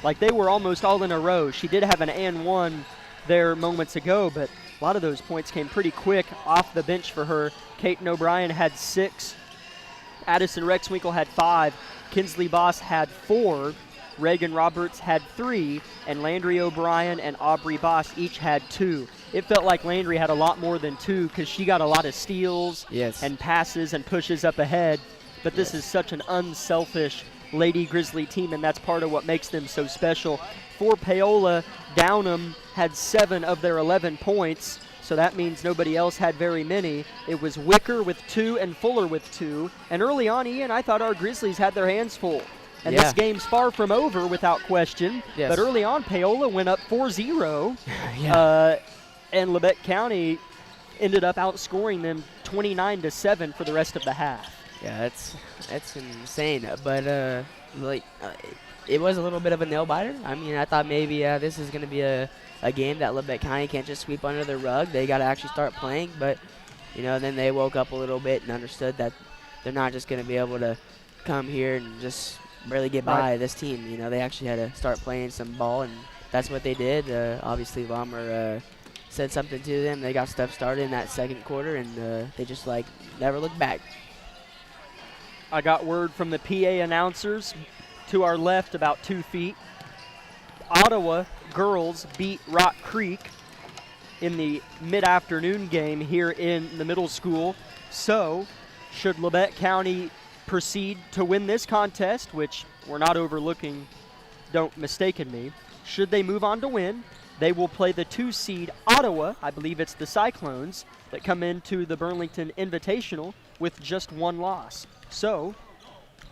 Like they were almost all in a row. She did have an and one there moments ago, but a lot of those points came pretty quick off the bench for her. Kaiten O'Brien had 6. Addison Rexwinkle had 5. Kinsley Boss had 4. Reagan Roberts had 3. And Landry O'Brien and Aubrey Boss each had 2. It felt like Landry had a lot more than 2 because she got a lot of steals and passes and pushes up ahead. But this is such an unselfish Lady Grizzly team, and that's part of what makes them so special. For Paola, Downham had 7 of their 11 points, so that means nobody else had very many. It was Wicker with 2 and Fuller with 2. And early on, Ian, I thought our Grizzlies had their hands full. And this game's far from over without question. Yes. But early on, Paola went up 4-0. And Labette County ended up outscoring them 29-7 for the rest of the half. Yeah, that's insane. But it was a little bit of a nail biter. I mean, I thought maybe this is going to be a game that Labette County can't just sweep under the rug. They got to actually start playing. But you know, then they woke up a little bit and understood that they're not just going to be able to come here and just barely get by this team. You know, they actually had to start playing some ball, and that's what they did. Obviously, Lomer said something to them. They got stuff started in that second quarter, and they just never looked back. I got word from the PA announcers to our left about 2 feet. Ottawa girls beat Rock Creek in the mid-afternoon game here in the middle school. So, should Labette County proceed to win this contest, which we're not overlooking, don't mistaken me, should they move on to win, they will play the 2 seed Ottawa. I believe it's the Cyclones that come into the Burlington Invitational with just 1 loss. So,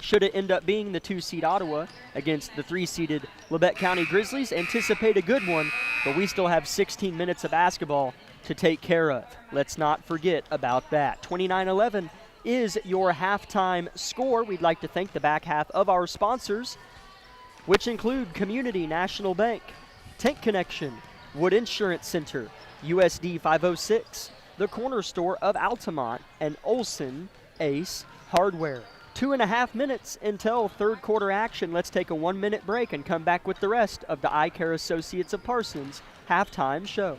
should it end up being the 2 seed Ottawa against the 3 seeded Labette County Grizzlies, anticipate a good one, but we still have 16 minutes of basketball to take care of. Let's not forget about that. 29-11 is your halftime score. We'd like to thank the back half of our sponsors, which include Community National Bank, Tank Connection, Wood Insurance Center, USD 506, the Corner Store of Altamont, and Olson Ace Hardware. 2.5 minutes until third quarter action. Let's take a 1-minute break and come back with the rest of the Eye Care Associates of Parsons halftime show.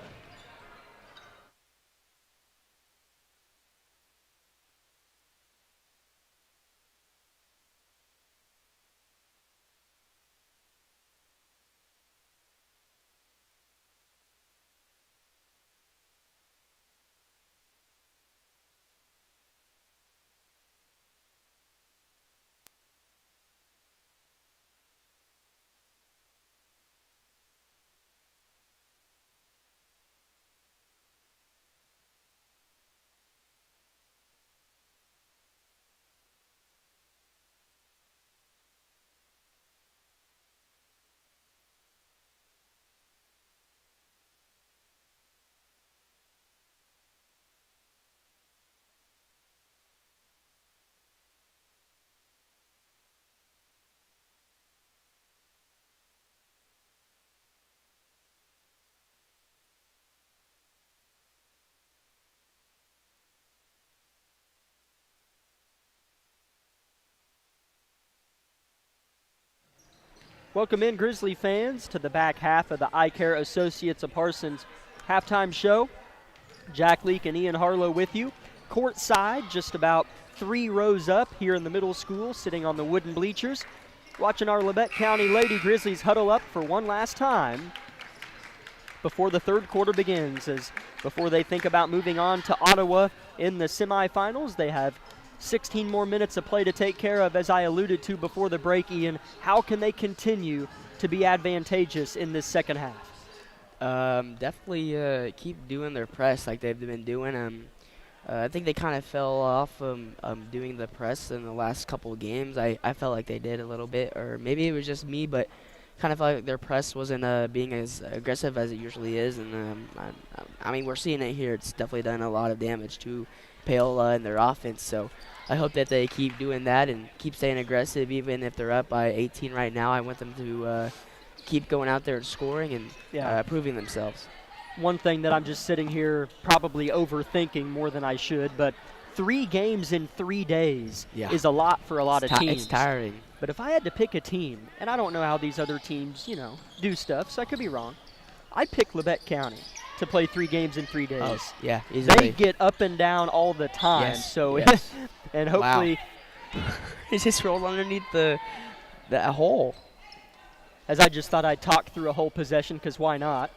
Welcome in, Grizzly fans, to the back half of the Eye Care Associates of Parsons halftime show. Jack Leake and Ian Harlow with you. Courtside, just about 3 rows up here in the middle school, sitting on the wooden bleachers, watching our Labette County Lady Grizzlies huddle up for one last time before the third quarter begins. As before they think about moving on to Ottawa in the semifinals, they have 16 more minutes of play to take care of. As I alluded to before the break, Ian, how can they continue to be advantageous in this second half? Definitely keep doing their press like they've been doing. I think they kind of fell off doing the press in the last couple of games. I felt like they did a little bit, or maybe it was just me, but kind of felt like their press wasn't being as aggressive as it usually is. And I mean, we're seeing it here. It's definitely done a lot of damage to Paola and their offense. So I hope that they keep doing that and keep staying aggressive, even if they're up by 18 right now. I want them to keep going out there and scoring and proving themselves. One thing that I'm just sitting here probably overthinking more than I should, but 3 games in 3 days is a lot for a lot of teams. It's tiring. But if I had to pick a team, and I don't know how these other teams, do stuff, so I could be wrong, I'd pick Labette County to play 3 games in 3 days. Oh, yeah, easily. They get up and down all the time. Yes, so yes. And hopefully He just rolled underneath the hole. As I just thought I'd talk through a whole possession, because why not?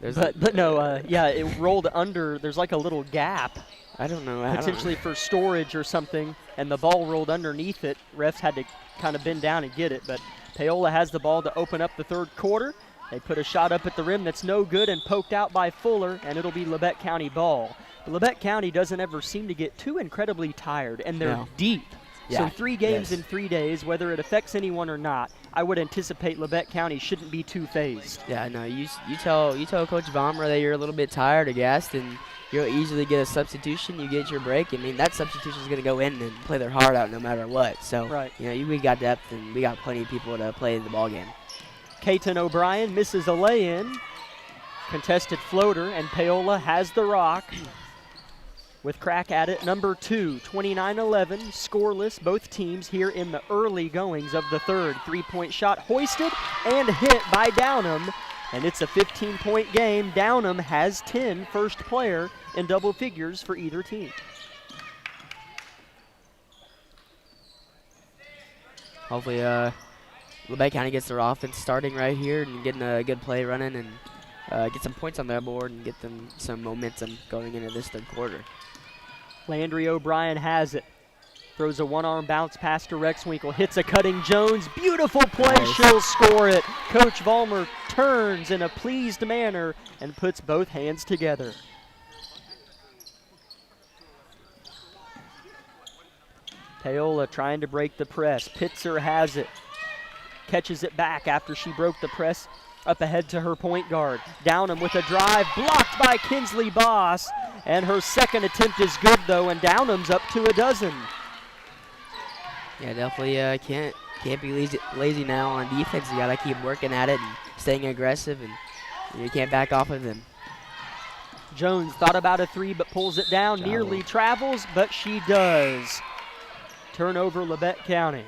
But no, it rolled under. There's like a little gap. I don't know. Potentially for storage or something, and the ball rolled underneath it. Refs had to kind of bend down and get it, but Paola has the ball to open up the third quarter. They put a shot up at the rim that's no good and poked out by Fuller, and it'll be Labette County ball. But Labette County doesn't ever seem to get too incredibly tired, and they're deep. Yeah. So 3 games in 3 days, whether it affects anyone or not, I would anticipate Labette County shouldn't be too phased. Yeah, no, you tell Coach Vollmer that you're a little bit tired or gassed, and you'll easily get a substitution. You get your break. I mean, that substitution is going to go in and play their heart out no matter what. So, we got depth, and we got plenty of people to play the ball game. Katon O'Brien misses a lay-in. Contested floater, and Paola has the rock. With crack at it, number 2, 29-11, scoreless, both teams here in the early goings of the third. 3-point shot hoisted and hit by Downham, and it's a 15-point game. Downham has 10, first player in double figures for either team. Hopefully, Labette County gets their offense starting right here and getting a good play running and get some points on their board and get them some momentum going into this third quarter. Landry O'Brien has it. Throws a one-arm bounce pass to Rexwinkle. Hits a cutting Jones. Beautiful play. Nice. She'll score it. Coach Vollmer turns in a pleased manner and puts both hands together. Paola trying to break the press. Pitzer has it. Catches it back after she broke the press. Up ahead to her point guard. Downham with a drive, blocked by Kinsley Boss. And her second attempt is good, though, and Downham's up to a dozen. Yeah, definitely can't be lazy now on defense. You got to keep working at it and staying aggressive, and you can't back off of them. Jones thought about a 3, but pulls it down. Nearly travels, but she does. Turnover, Labette County.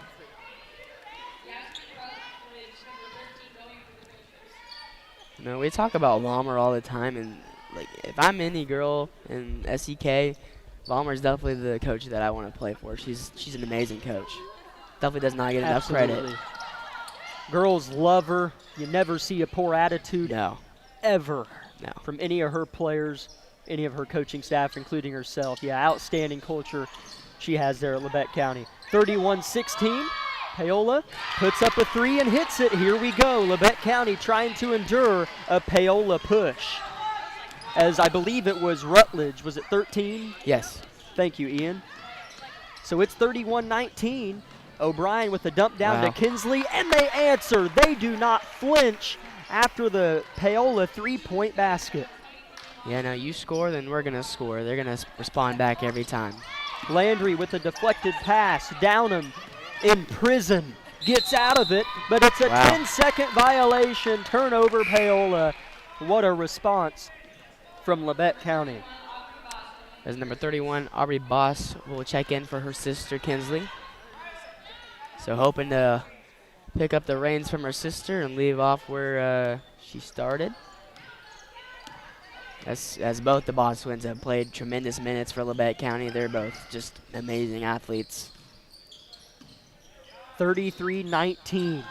No, we talk about Vollmer all the time, and like if I'm any girl in SEK, Vollmer's definitely the coach that I want to play for. She's an amazing coach. Definitely does not get enough credit. Girls love her. You never see a poor attitude. No. Ever. No. From any of her players, any of her coaching staff, including herself. Yeah, outstanding culture she has there at Labette County. 31-16. Paola puts up a 3 and hits it. Here we go. Labette County trying to endure a Paola push. As I believe it was Rutledge. Was it 13? Yes. Thank you, Ian. So it's 31-19. O'Brien with the dump down to Kinsley, and they answer. They do not flinch after the Paola 3-point basket. Yeah, no, you score, then we're going to score. They're going to respond back every time. Landry with a deflected pass. Downham in prison. Gets out of it, but it's a 10-second violation. Turnover, Paola. What a response from Labette County. As number 31, Aubrey Boss will check in for her sister, Kinsley. So hoping to pick up the reins from her sister and leave off where she started. As both the Boss Twins have played tremendous minutes for Labette County. They're both just amazing athletes. 33-19.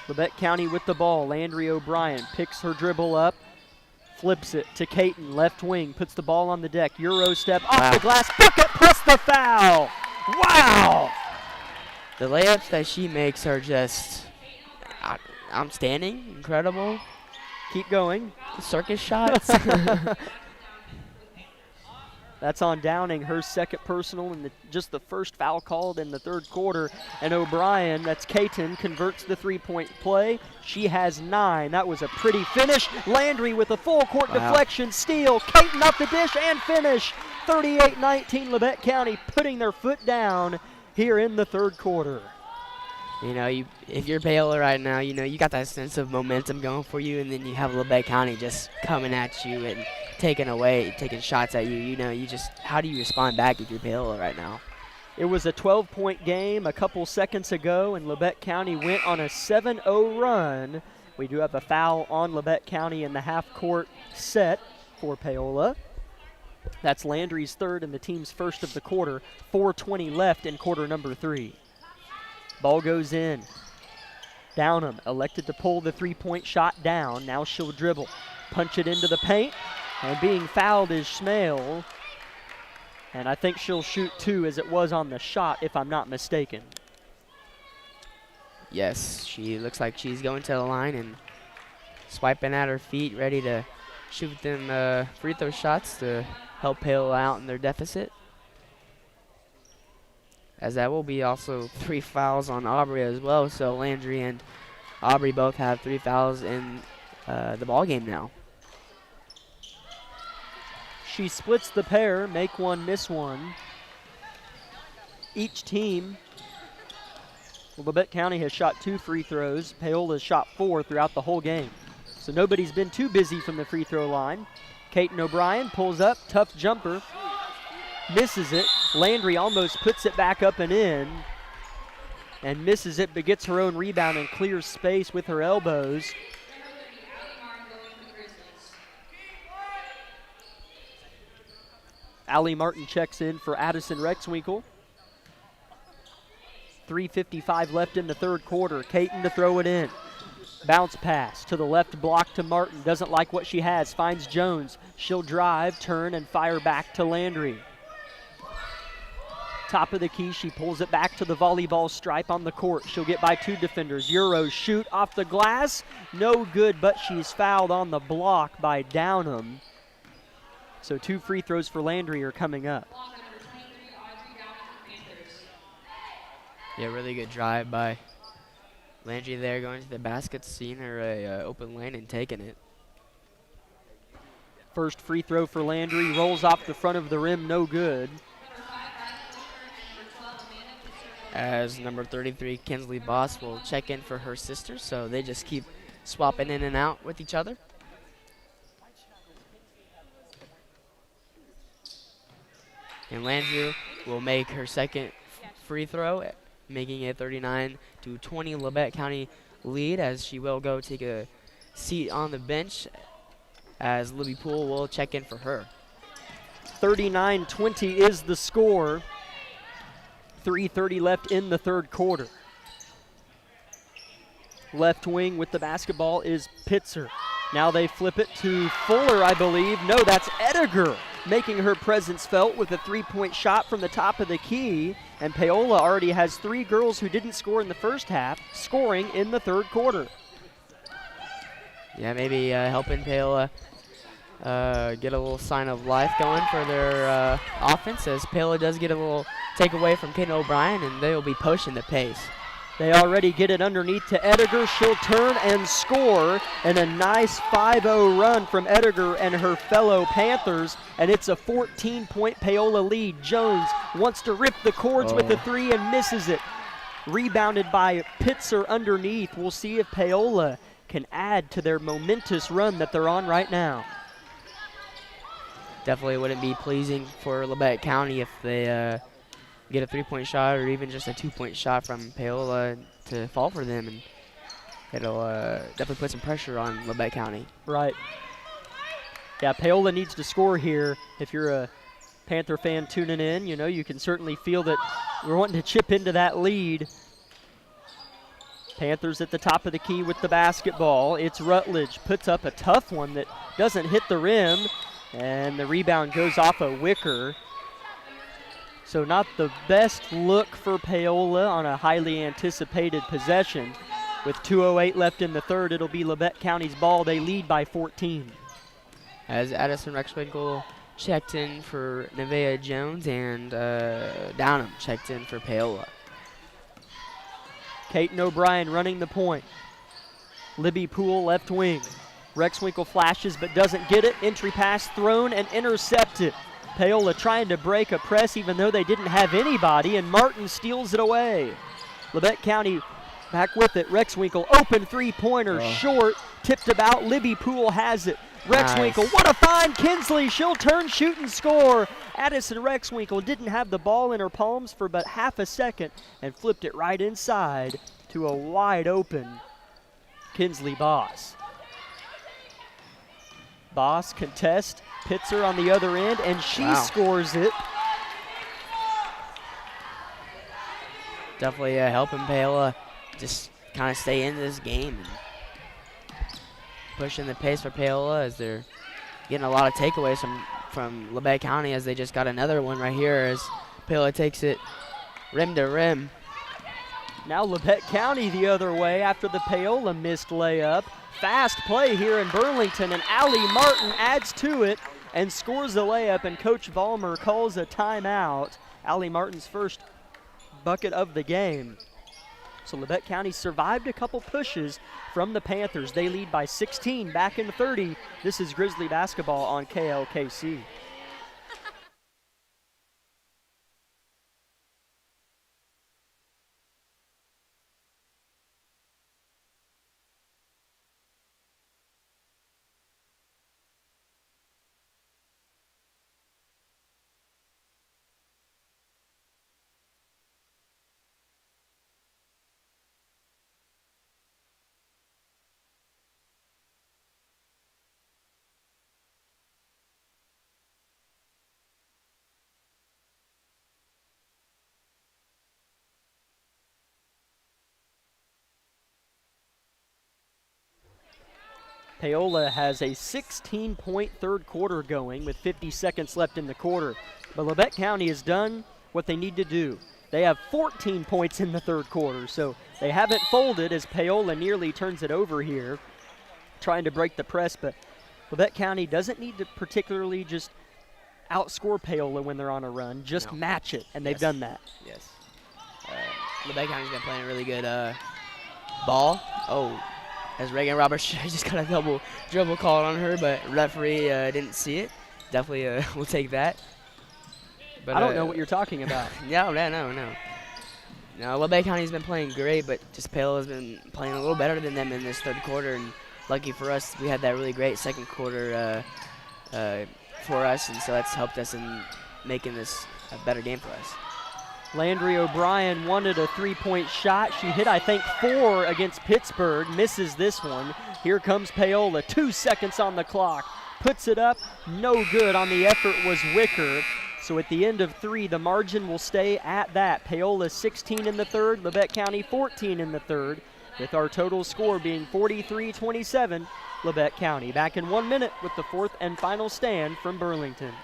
Labette County with the ball. Landry O'Brien picks her dribble up, flips it to Caton, left wing, puts the ball on the deck. Euro step off the glass, bucket plus the foul. Wow! The layups that she makes are just outstanding, incredible. Keep going. Circus shots. That's on Downing, her second personal, and just the first foul called in the third quarter. And O'Brien, that's Caton, converts the three-point play. She has 9. That was a pretty finish. Landry with a full court deflection, steal. Caton up the dish and finish. 38-19, Labette County putting their foot down here in the third quarter. You know, if you're Paola right now, you know, you got that sense of momentum going for you, and then you have Labette County just coming at you and taking shots at you. You know, how do you respond back if you're Paola right now? It was a 12-point game a couple seconds ago, and Labette County went on a 7-0 run. We do have a foul on Labette County in the half-court set for Paola. That's Landry's third and the team's first of the quarter. 4:20 left in quarter number 3. Ball goes in. Downham elected to pull the three-point shot down. Now she'll dribble, punch it into the paint, and being fouled is Schmale. And I think she'll shoot 2 as it was on the shot, if I'm not mistaken. Yes, she looks like she's going to the line and swiping at her feet, ready to shoot them free throw shots to help Paola out in their deficit. As that will be also 3 fouls on Aubrey as well. So Landry and Aubrey both have 3 fouls in the ball game now. She splits the pair, make one, miss one. Each team, Labette County has shot 2 free throws. Paola has shot 4 throughout the whole game. So nobody's been too busy from the free throw line. Caton O'Brien pulls up, tough jumper. Misses it. Landry almost puts it back up and in and misses it, but gets her own rebound and clears space with her elbows. Allie Martin checks in for Addison Rexwinkle. 3:55 left in the third quarter. Caton to throw it in. Bounce pass to the left block to Martin. Doesn't like what she has. Finds Jones. She'll drive, turn, and fire back to Landry. Top of the key, she pulls it back to the volleyball stripe on the court. She'll get by 2 defenders. Euros shoot off the glass. No good, but she's fouled on the block by Downham. So 2 free throws for Landry are coming up. Yeah, really good drive by Landry there, going to the basket, seeing her open lane and taking it. First free throw for Landry, rolls off the front of the rim, no good. As number 33, Kinsley Boss, will check in for her sister, so they just keep swapping in and out with each other. And Landry will make her second free throw, making it 39-20 Labette County lead, as she will go take a seat on the bench as Libby Poole will check in for her. 39-20 is the score. 3:30 left in the third quarter. Left wing with the basketball is Pitzer. Now they flip it to Fuller, I believe. No, that's Ediger making her presence felt with a 3-point shot from the top of the key. And Paola already has 3 girls who didn't score in the first half scoring in the third quarter. Yeah, maybe helping Paola get a little sign of life going for their offense, as Paola does get a little takeaway from Caton O'Brien, and they will be pushing the pace. They already get it underneath to Ediger. She'll turn and score, and a nice 5-0 run from Ediger and her fellow Panthers, and it's a 14-point Paola lead. Jones wants to rip the cords with the 3 and misses it. Rebounded by Pitzer underneath. We'll see if Paola can add to their momentous run that they're on right now. Definitely wouldn't be pleasing for Labette County if they get a 3-point shot or even just a 2-point shot from Paola to fall for them. And it'll definitely put some pressure on Labette County. Right. Yeah, Paola needs to score here. If you're a Panther fan tuning in, you know, you can certainly feel that we're wanting to chip into that lead. Panthers at the top of the key with the basketball. It's Rutledge, puts up a tough one that doesn't hit the rim, and the rebound goes off a wicker. So not the best look for Paola on a highly anticipated possession. With 2:08 left in the third, it'll be Labette County's ball. They lead by 14. As Addison Rexwinkle checked in for Nevaeh Jones, and Downham checked in for Paola. Caton O'Brien running the point. Libby Poole left wing. Rexwinkle flashes but doesn't get it. Entry pass thrown and intercepted. Paola trying to break a press even though they didn't have anybody, and Martin steals it away. Labette County back with it. Rexwinkle open three-pointer, short, tipped about. Libby Poole has it. Rexwinkle, Nice. what a find, Kinsley. She'll turn, shoot, and score. Addison Rexwinkle didn't have the ball in her palms for but half a second and flipped it right inside to a wide open Kinsley Boss. Boss contest, Pitzer on the other end, and she scores it. Definitely helping Paola just kind of stay in this game and pushing the pace for Paola as they're getting a lot of takeaways from Labette County, as they just got another one right here as Paola takes it rim to rim. Now Labette County the other way after the Paola missed layup. Fast play here in Burlington, and Allie Martin adds to it and scores a layup, and Coach Vollmer calls a timeout. Allie Martin's first bucket of the game. So Labette County survived a couple pushes from the Panthers. They lead by 16, back in 30. This is Grizzly basketball on KLKC. Paola has a 16-point third quarter going with 50 seconds left in the quarter. But Labette County has done what they need to do. They have 14 points in the third quarter, so they haven't folded as Paola nearly turns it over here, trying to break the press. But Labette County doesn't need to particularly just outscore Paola when they're on a run, just match it, and they've done that. Yes. Labette County's been playing a really good ball. As Reagan Roberts just got a double dribble called on her, but referee didn't see it. Definitely we'll take that. But I don't know what you're talking about. No. No, Labette County's been playing great, but just Paola's been playing a little better than them in this third quarter. And lucky for us, we had that really great second quarter for us, and so that's helped us in making this a better game for us. Landry O'Brien wanted a three-point shot. She hit, I think, 4 against Pittsburgh, misses this one. Here comes Paola, 2 seconds on the clock. Puts it up, no good. On the effort was Wicker. So at the end of 3, the margin will stay at that. Paola 16 in the third, Labette County 14 in the third, with our total score being 43-27, Labette County. Back in 1 minute with the fourth and final stand from Burlington.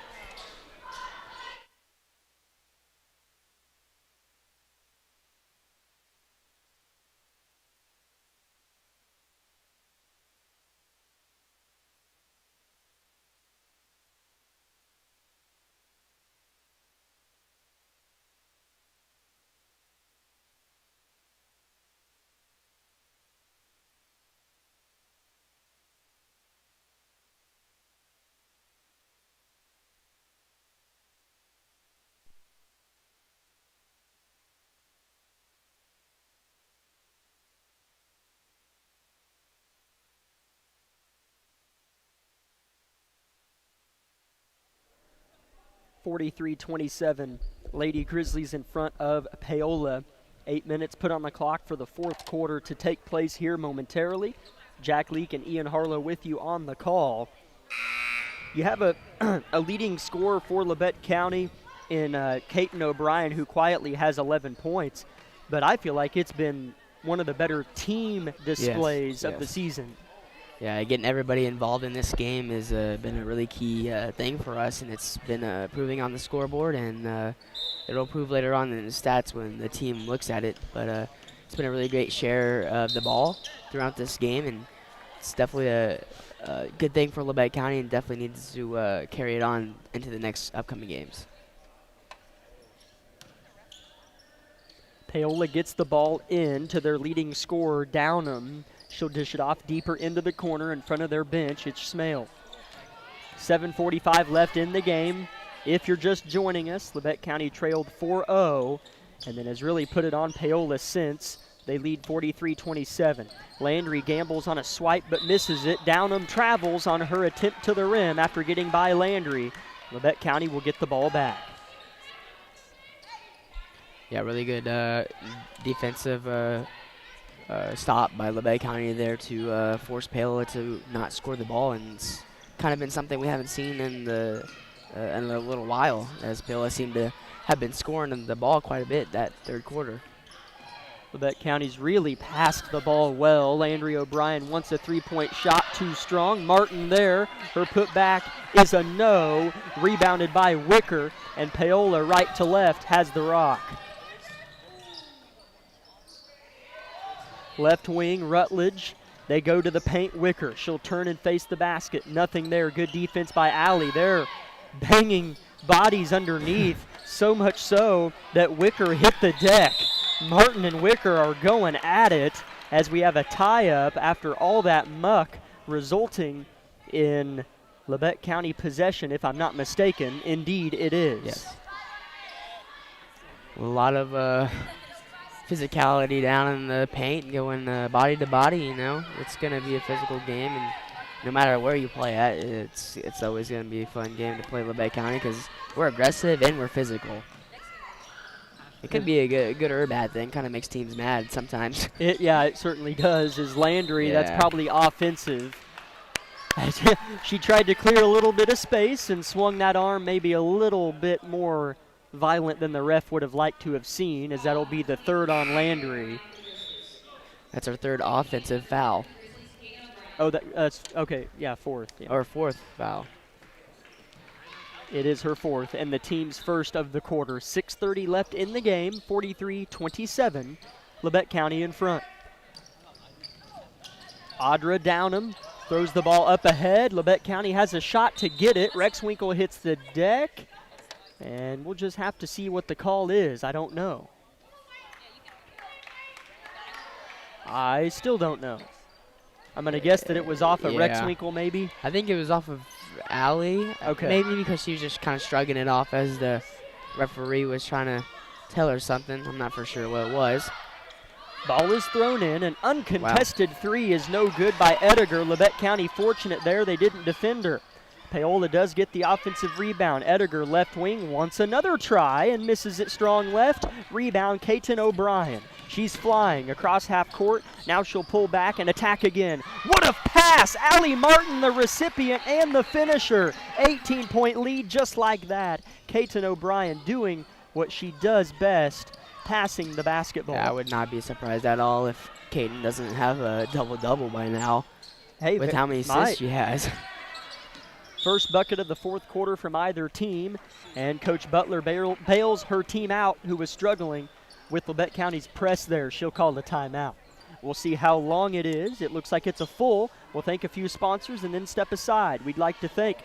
(43-27), Lady Grizzlies in front of Paola. 8 minutes put on the clock for the fourth quarter to take place here momentarily. Jack Leake and Ian Harlow with you on the call. You have a leading scorer for Labette County in Caton O'Brien, who quietly has 11 points. But I feel like it's been one of the better team displays of the season. Yeah, getting everybody involved in this game has been a really key thing for us, and it's been proving on the scoreboard, and it'll prove later on in the stats when the team looks at it. But it's been a really great share of the ball throughout this game, and it's definitely a good thing for Labette County, and definitely needs to carry it on into the next upcoming games. Paola gets the ball in to their leading scorer, Downham. She'll dish it off deeper into the corner in front of their bench. It's Smale. 7:45 left in the game. If you're just joining us, Labette County trailed 4-0 and then has really put it on Paola since. They lead 43-27. Landry gambles on a swipe but misses it. Downham travels on her attempt to the rim after getting by Landry. Labette County will get the ball back. Yeah, really good defensive stop by Labette County there to force Paola to not score the ball, and it's kind of been something we haven't seen in a little while, as Paola seemed to have been scoring the ball quite a bit that third quarter. Labette County's really passed the ball well. Landry O'Brien wants a three-point shot, too strong. Martin there. Her putback is a no. Rebounded by Wicker, and Paola right to left has the rock. Left wing, Rutledge. They go to the paint. Wicker. She'll turn and face the basket. Nothing there. Good defense by Alley. They're banging bodies underneath, so much so that Wicker hit the deck. Martin and Wicker are going at it as we have a tie-up after all that muck, resulting in Labette County possession, if I'm not mistaken. Indeed, it is. Yes. A lot of physicality down in the paint, going body to body. You know, it's going to be a physical game, and no matter where you play at, it's always going to be a fun game to play Labette County because we're aggressive and we're physical. It could be a good or a bad thing. Kind of makes teams mad sometimes. It certainly does. Is Landry, that's probably offensive. She tried to clear a little bit of space and swung that arm maybe a little bit more violent than the ref would have liked to have seen, as that'll be the third on Landry. That's our third offensive foul. Oh, that's okay. Yeah, fourth. Yeah. Or fourth foul. It is her fourth and the team's first of the quarter. 6:30 left in the game, 43-27. Labette County in front. Audra Downham throws the ball up ahead. Labette County has a shot to get it. Rex Winkle hits the deck, and we'll just have to see what the call is. I don't know. I still don't know. I'm going to guess that it was off of Rex Winkle, maybe? I think it was off of Allie. Okay. Maybe because she was just kind of shrugging it off as the referee was trying to tell her something. I'm not for sure what it was. Ball is thrown in. An uncontested three is no good by Ediger. Labette County fortunate there. They didn't defend her. Paola does get the offensive rebound. Ediger, left wing, wants another try and misses it strong left. Rebound, Caton O'Brien. She's flying across half court. Now she'll pull back and attack again. What a pass! Allie Martin, the recipient and the finisher. 18-point lead just like that. Caton O'Brien doing what she does best, passing the basketball. Yeah, I would not be surprised at all if Caton doesn't have a double-double by now. Hey, with how many assists she has. First bucket of the fourth quarter from either team, and Coach Butler bails her team out, who was struggling with Labette County's press there. She'll call the timeout. We'll see how long it is. It looks like it's a full. We'll thank a few sponsors and then step aside. We'd like to thank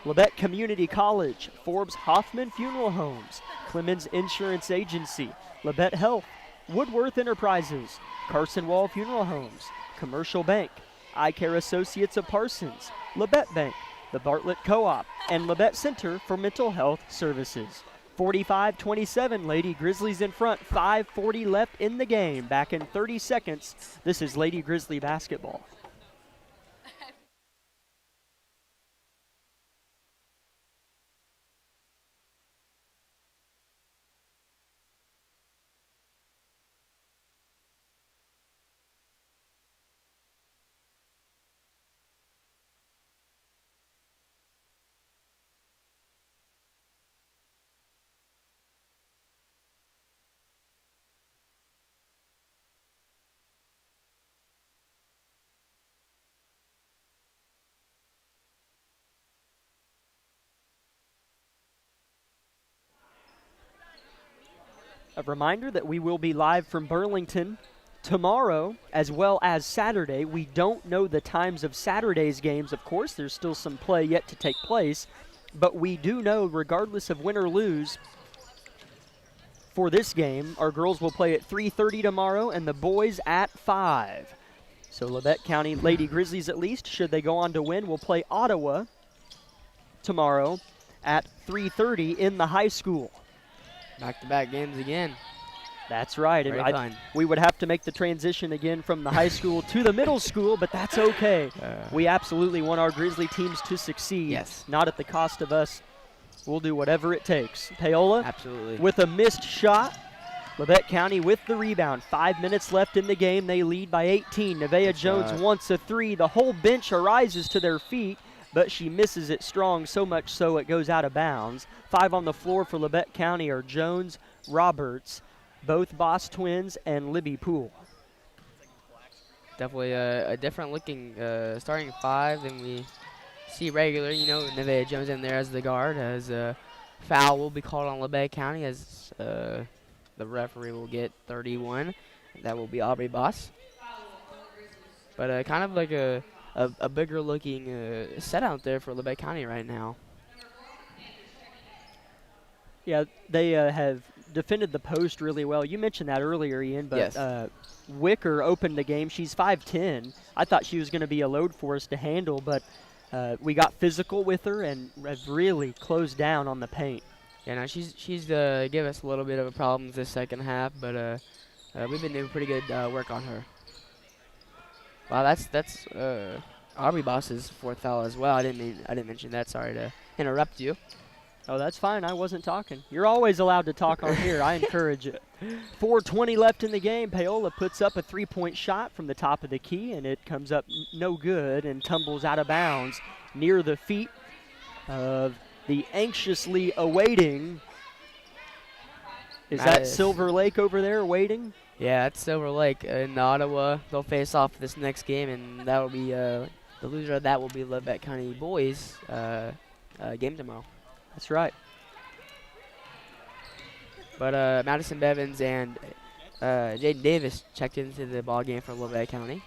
Labette Community College, Forbes Hoffman Funeral Homes, Clemens Insurance Agency, Labette Health, Woodworth Enterprises, Carson Wall Funeral Homes, Commercial Bank, Eye Care Associates of Parsons, Labette Bank, the Bartlett Co-op, and Labette Center for Mental Health Services. 45-27, Lady Grizzlies in front. 5:40 left in the game. Back in 30 seconds. This is Lady Grizzly basketball. A reminder that we will be live from Burlington tomorrow as well as Saturday. We don't know the times of Saturday's games, of course. There's still some play yet to take place. But we do know, regardless of win or lose, for this game, our girls will play at 3:30 tomorrow and the boys at 5. So Labette County Lady Grizzlies, at least, should they go on to win, will play Ottawa tomorrow at 3:30 in the high school. Back-to-back games again. That's right. Very And fun. we would have to make the transition again from the high school to the middle school, but that's okay. We absolutely want our Grizzly teams to succeed. Yes. Not at the cost of us. We'll do whatever it takes. Paola Absolutely. with a missed shot. Labette County with the rebound. 5 minutes left in the game. They lead by 18. Nevaeh Jones wants a three. The whole bench arises to their feet, but she misses it strong, so much so it goes out of bounds. 5 on the floor for Labette County are Jones, Roberts, both Boss twins, and Libby Poole. Definitely a different looking starting 5 than we see regular. You know, Nevaeh Jones in there as the guard, as a foul will be called on Labette County, as the referee will get 31. That will be Aubrey Boss. But kind of like a bigger looking set out there for Labette County right now. Yeah, they have defended the post really well. You mentioned that earlier, Ian, but Yes. Wicker opened the game. She's 5'10". I thought she was going to be a load for us to handle, but we got physical with her and have really closed down on the paint. Yeah, no, she's give us a little bit of a problem this second half, but we've been doing pretty good work on her. Wow, that's Aubrey Boss's 4th foul as well. I didn't mention that. Sorry to interrupt you. Oh, that's fine. I wasn't talking. You're always allowed to talk on here. I encourage it. 4:20 left in the game. Paola puts up a 3-point shot from the top of the key, and it comes up no good and tumbles out of bounds near the feet of the anxiously awaiting. Is that Silver Lake over there waiting? Yeah, that's Silver Lake in Ottawa. They'll face off this next game, and that will be the loser of that will be Labette County boys game tomorrow. That's right. But Madison Bevins and Jaden Davis checked into the ball game for Labette County.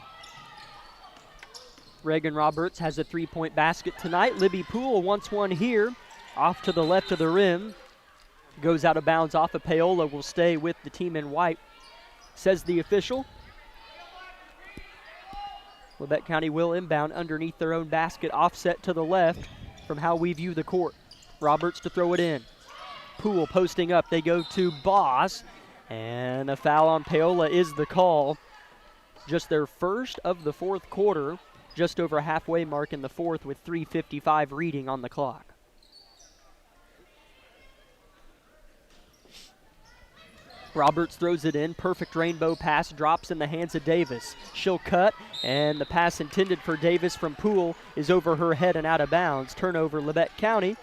Reagan Roberts has a 3-point basket tonight. Libby Poole wants one here. Off to the left of the rim. Goes out of bounds off of Paola. Will stay with the team in white, says the official. Labette County will inbound underneath their own basket, offset to the left from how we view the court. Roberts to throw it in. Poole posting up. They go to Boss. And a foul on Paola is the call. Just their first of the 4th quarter. Just over halfway mark in the 4th with 3:55 reading on the clock. Roberts throws it in. Perfect rainbow pass. Drops in the hands of Davis. She'll cut. And the pass intended for Davis from Poole is over her head and out of bounds. Turnover, Labette County.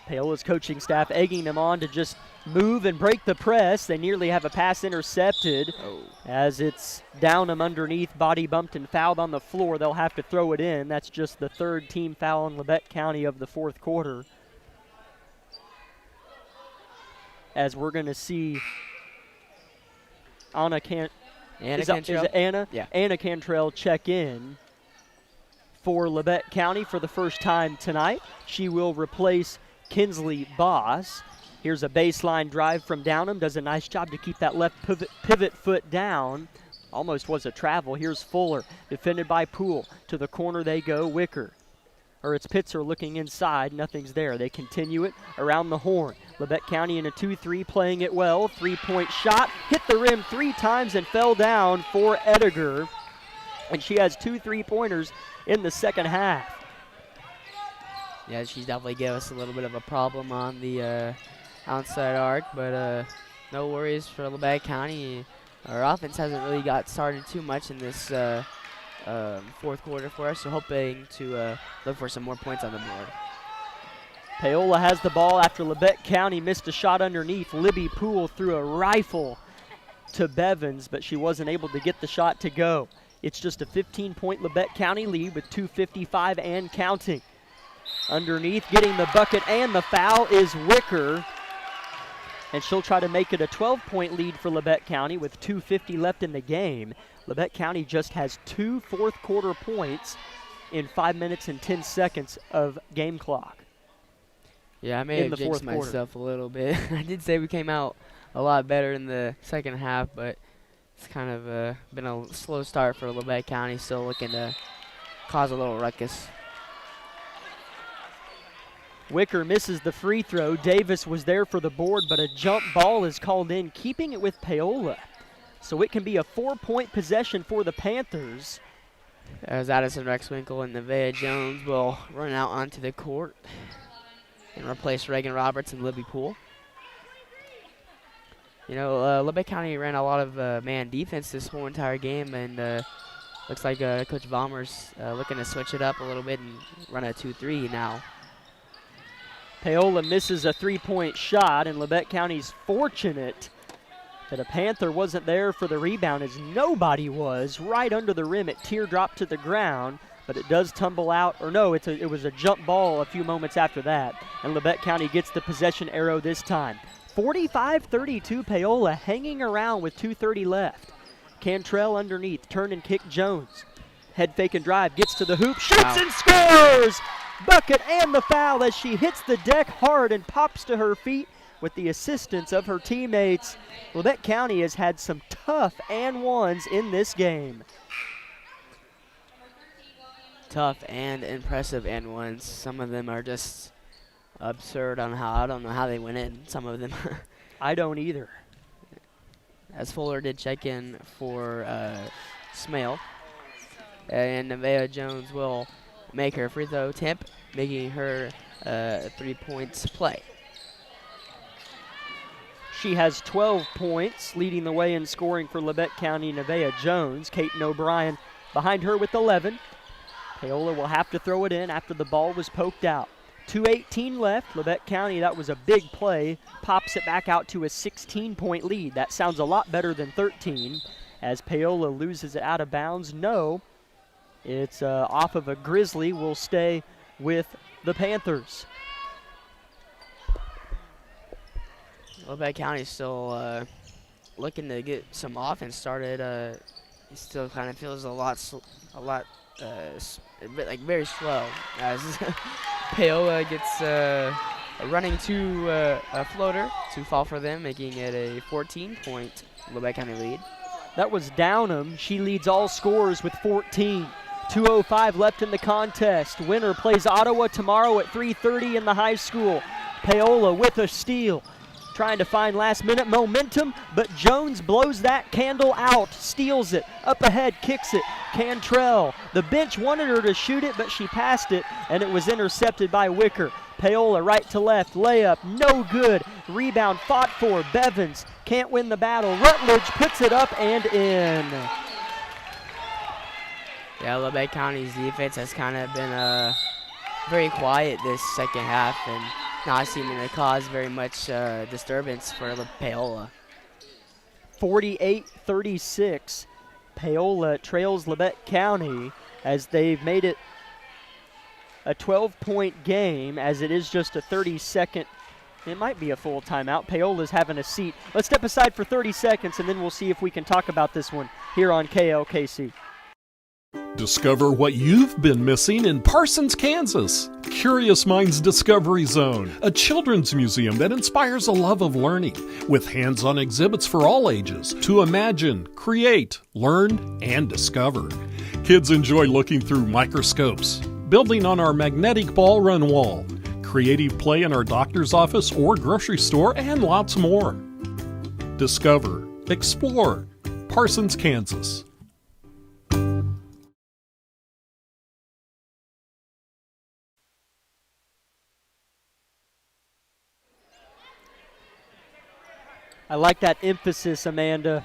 Paola's coaching staff egging them on to just move and break the press. They nearly have a pass intercepted as it's down them underneath, body bumped and fouled on the floor. They'll have to throw it in. That's just the 3rd team foul on Labette County of the 4th quarter. As we're going to see Anna Cantrell. Is it Anna? Yeah. Anna Cantrell check in for Labette County for the first time tonight. She will replace Kinsley Boss. Here's a baseline drive from Downham. Does a nice job to keep that left pivot foot down. Almost was a travel. Here's Fuller, defended by Poole. To the corner they go. Wicker. It's Pitzer looking inside. Nothing's there. They continue it around the horn. Labette County in a 2-3, playing it well. 3-point shot. Hit the rim 3 times and fell down for Ediger. And she has 2 3-pointers in the second half. Yeah, she's definitely gave us a little bit of a problem on the outside arc, but no worries for Labette County. Our offense hasn't really got started too much in this 4th quarter for us, so hoping to look for some more points on the board. Paola has the ball after Labette County missed a shot underneath. Libby Poole threw a rifle to Bevins, but she wasn't able to get the shot to go. It's just a 15-point Labette County lead with 2:55 and counting. Underneath, getting the bucket and the foul is Wicker. And she'll try to make it a 12-point lead for Labette County with 2:50 left in the game. Labette County just has 2 fourth-quarter points in 5 minutes and 10 seconds of game clock. Yeah, I may have jinxed myself a little bit. I did say we came out a lot better in the second half, but it's kind of been a slow start for Labette County, still looking to cause a little ruckus. Wicker misses the free throw. Davis was there for the board, but a jump ball is called in, keeping it with Paola. So it can be a 4-point possession for the Panthers. As Addison Rexwinkle and Nevaeh Jones will run out onto the court and replace Reagan Roberts and Libby Poole. You know, Labette County ran a lot of man defense this whole entire game, and looks like Coach Vollmer's looking to switch it up a little bit and run a 2-3 now. Paola misses a 3-point shot, and Labette County's fortunate that a Panther wasn't there for the rebound, as nobody was. Right under the rim, it teardropped to the ground, but it does tumble out. Or no, it was a jump ball a few moments after that, and Labette County gets the possession arrow this time. 45-32, Paola hanging around with 2:30 left. Cantrell underneath, turn and kick Jones. Head fake and drive, gets to the hoop, shoots and scores! Bucket and the foul as she hits the deck hard and pops to her feet with the assistance of her teammates. Labette County has had some tough and ones in this game. Tough and impressive and ones. Some of them are just absurd on how, I don't know how they went in. Some of them. I don't either. As Fuller did check in for Smale. And Nevaeh Jones will make her free throw attempt, making her 3 points play. She has 12 points, leading the way in scoring for Labette County. Nevaeh Jones, Kaiten O'Brien behind her with 11. Paola will have to throw it in after the ball was poked out. 2:18 left. Labette County, that was a big play, pops it back out to a 16-point lead. That sounds a lot better than 13 as Paola loses it out of bounds. No, it's off of a Grizzly. Will stay with the Panthers. Labette County still looking to get some offense started. It still kind of feels a lot like very slow as Paola gets running to a floater to fall for them, making it a 14-point Labette County lead. That was Downham. She leads all scorers with 14. 2:05 left in the contest. Winner plays Ottawa tomorrow at 3:30 in the high school. Paola with a steal, trying to find last-minute momentum, but Jones blows that candle out, steals it, up ahead, kicks it. Cantrell, the bench wanted her to shoot it, but she passed it, and it was intercepted by Wicker. Paola right to left, layup, no good. Rebound fought for, Bevins can't win the battle. Rutledge puts it up and in. Yeah, Labette County's defense has kind of been very quiet this second half and not seeming to cause very much disturbance for Paola. 48-36. Paola trails Labette County as they've made it a 12-point game, as it is just a 30-second. It might be a full timeout. Paola's having a seat. Let's step aside for 30 seconds, and then we'll see if we can talk about this one here on KLKC. Discover what you've been missing in Parsons, Kansas. Curious Minds Discovery Zone, a children's museum that inspires a love of learning, with hands-on exhibits for all ages to imagine, create, learn, and discover. Kids enjoy looking through microscopes, building on our magnetic ball run wall, creative play in our doctor's office or grocery store, and lots more. Discover, explore, Parsons, Kansas. I like that emphasis, Amanda.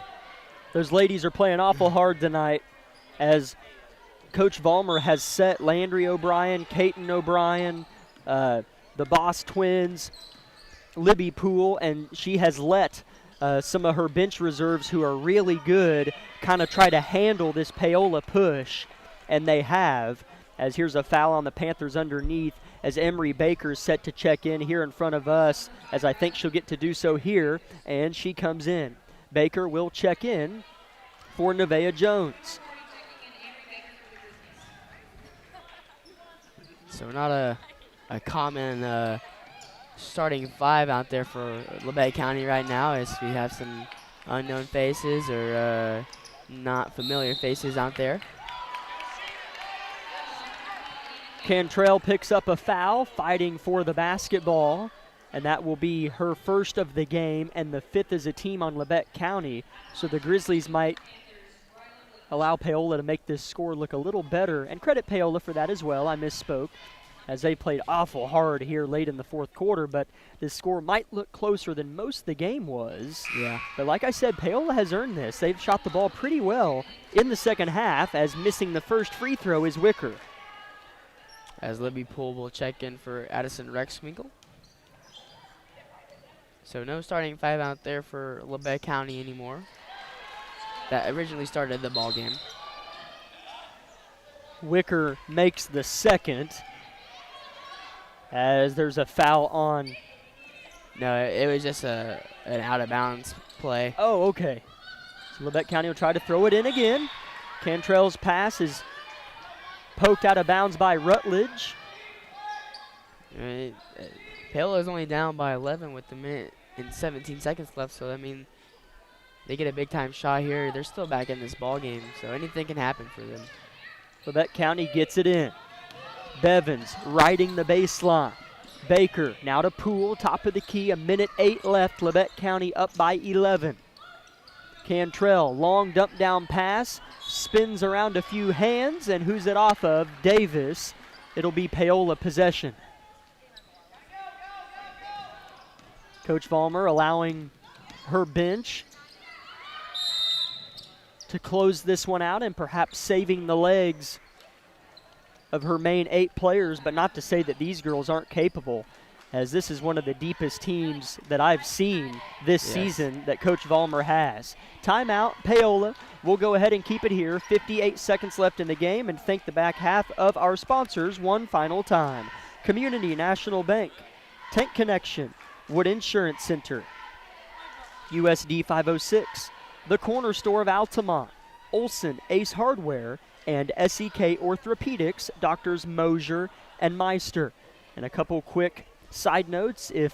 Those ladies are playing awful hard tonight, as Coach Vollmer has set Landry O'Brien, Kaiten O'Brien, the Boss twins, Libby Poole, and she has let some of her bench reserves who are really good kind of try to handle this Paola push, and they have, as here's a foul on the Panthers underneath as Emery Baker's set to check in here in front of us, as I think she'll get to do so here, and she comes in. Baker will check in for Nevaeh Jones. So not a common starting five out there for LaBette County right now, as we have some unknown faces or not familiar faces out there. Cantrell picks up a foul, fighting for the basketball, and that will be her first of the game and the 5th as a team on LaBette County. So the Grizzlies might allow Paola to make this score look a little better, and credit Paola for that as well. I misspoke, as they played awful hard here late in the 4th quarter, but this score might look closer than most of the game was. Yeah. But like I said, Paola has earned this. They've shot the ball pretty well in the second half, as missing the first free throw is Wicker. As Libby Poole will check in for Addison Rexwinkle. So no starting five out there for LaBette County anymore. That originally started the ball game. Wicker makes the second, as there's a foul on. No, it was just an out of bounds play. Oh, okay. So LaBette County will try to throw it in again. Cantrell's pass is poked out of bounds by Rutledge. Paola is only down by 11 with the minute and 17 seconds left, so I mean, they get a big time shot here. They're still back in this ball game, so anything can happen for them. LaBette County gets it in. Bevins riding the baseline. Baker now to Poole, top of the key, a minute 8 left. LaBette County up by 11. Cantrell, long dump down pass, spins around a few hands, and who's it off of? Davis. It'll be Paola possession. Coach Vollmer allowing her bench to close this one out and perhaps saving the legs of her main 8 players, but not to say that these girls aren't capable, as this is one of the deepest teams that I've seen this season that Coach Vollmer has. Timeout, Paola. We'll go ahead and keep it here. 58 seconds left in the game, and thank the back half of our sponsors one final time. Community National Bank, Tank Connection, Wood Insurance Center, USD 506, the Corner Store of Altamont, Olson Ace Hardware, and SEK Orthopedics, Doctors Mosier and Meister. And a couple quick side notes, if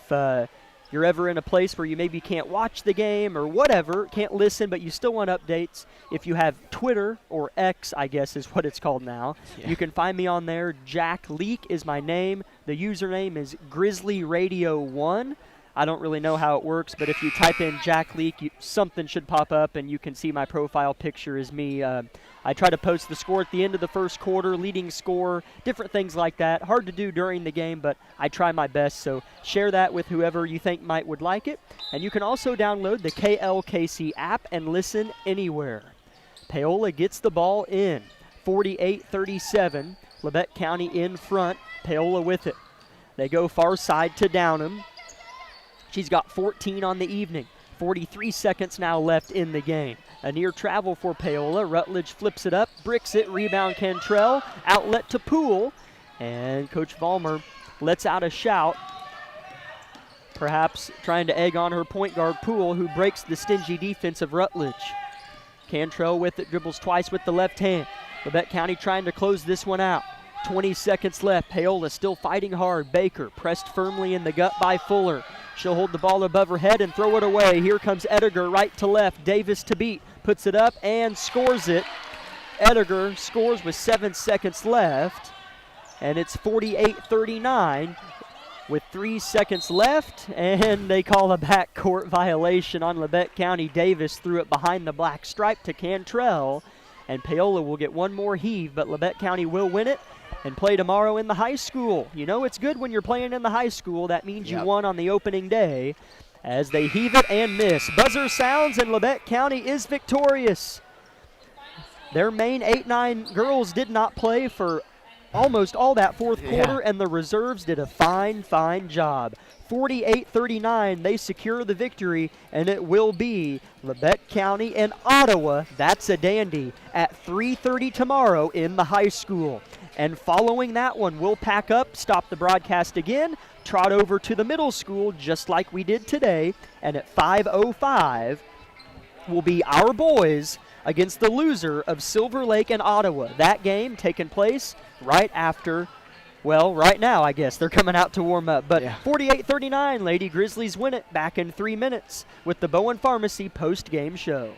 you're ever in a place where you maybe can't watch the game or whatever, can't listen, but you still want updates, if you have Twitter, or X, I guess is what it's called now, you can find me on there. Jack Leak is my name. The username is Grizzly Radio 1. I don't really know how it works, but if you type in Jack Leak, something should pop up, and you can see my profile picture is me. I try to post the score at the end of the first quarter, leading score, different things like that. Hard to do during the game, but I try my best, so share that with whoever you think would like it. And you can also download the KLKC app and listen anywhere. Paola gets the ball in, 48-37. LaBette County in front, Paola with it. They go far side to Downham. She's got 14 on the evening. 43 seconds now left in the game. A near travel for Paola. Rutledge flips it up, bricks it, rebound Cantrell, outlet to Poole, and Coach Vollmer lets out a shout, perhaps trying to egg on her point guard Poole, who breaks the stingy defense of Rutledge. Cantrell with it, dribbles twice with the left hand. LaBette County trying to close this one out. 20 seconds left. Paola still fighting hard. Baker pressed firmly in the gut by Fuller. She'll hold the ball above her head and throw it away. Here comes Ediger right to left. Davis to beat. Puts it up and scores it. Ediger scores with 7 seconds left. And it's 48-39 with 3 seconds left. And they call a backcourt violation on LaBette County. Davis threw it behind the black stripe to Cantrell. And Paola will get one more heave, but LaBette County will win it and play tomorrow in the high school. You know it's good when you're playing in the high school. That means you won on the opening day, as they heave it and miss. Buzzer sounds and LaBette County is victorious. Their main 8-9 girls did not play for almost all that fourth quarter, and the reserves did a fine, fine job. 48-39, they secure the victory, and it will be LaBette County and Ottawa, that's a dandy, at 3:30 tomorrow in the high school. And following that one, we'll pack up, stop the broadcast again, trot over to the middle school just like we did today, and at 5:05 will be our boys against the loser of Silver Lake and Ottawa. That game taking place right after, well, right now, I guess. They're coming out to warm up. But 48-39, Lady Grizzlies win it back in 3 minutes with the Bowen Pharmacy post-game show.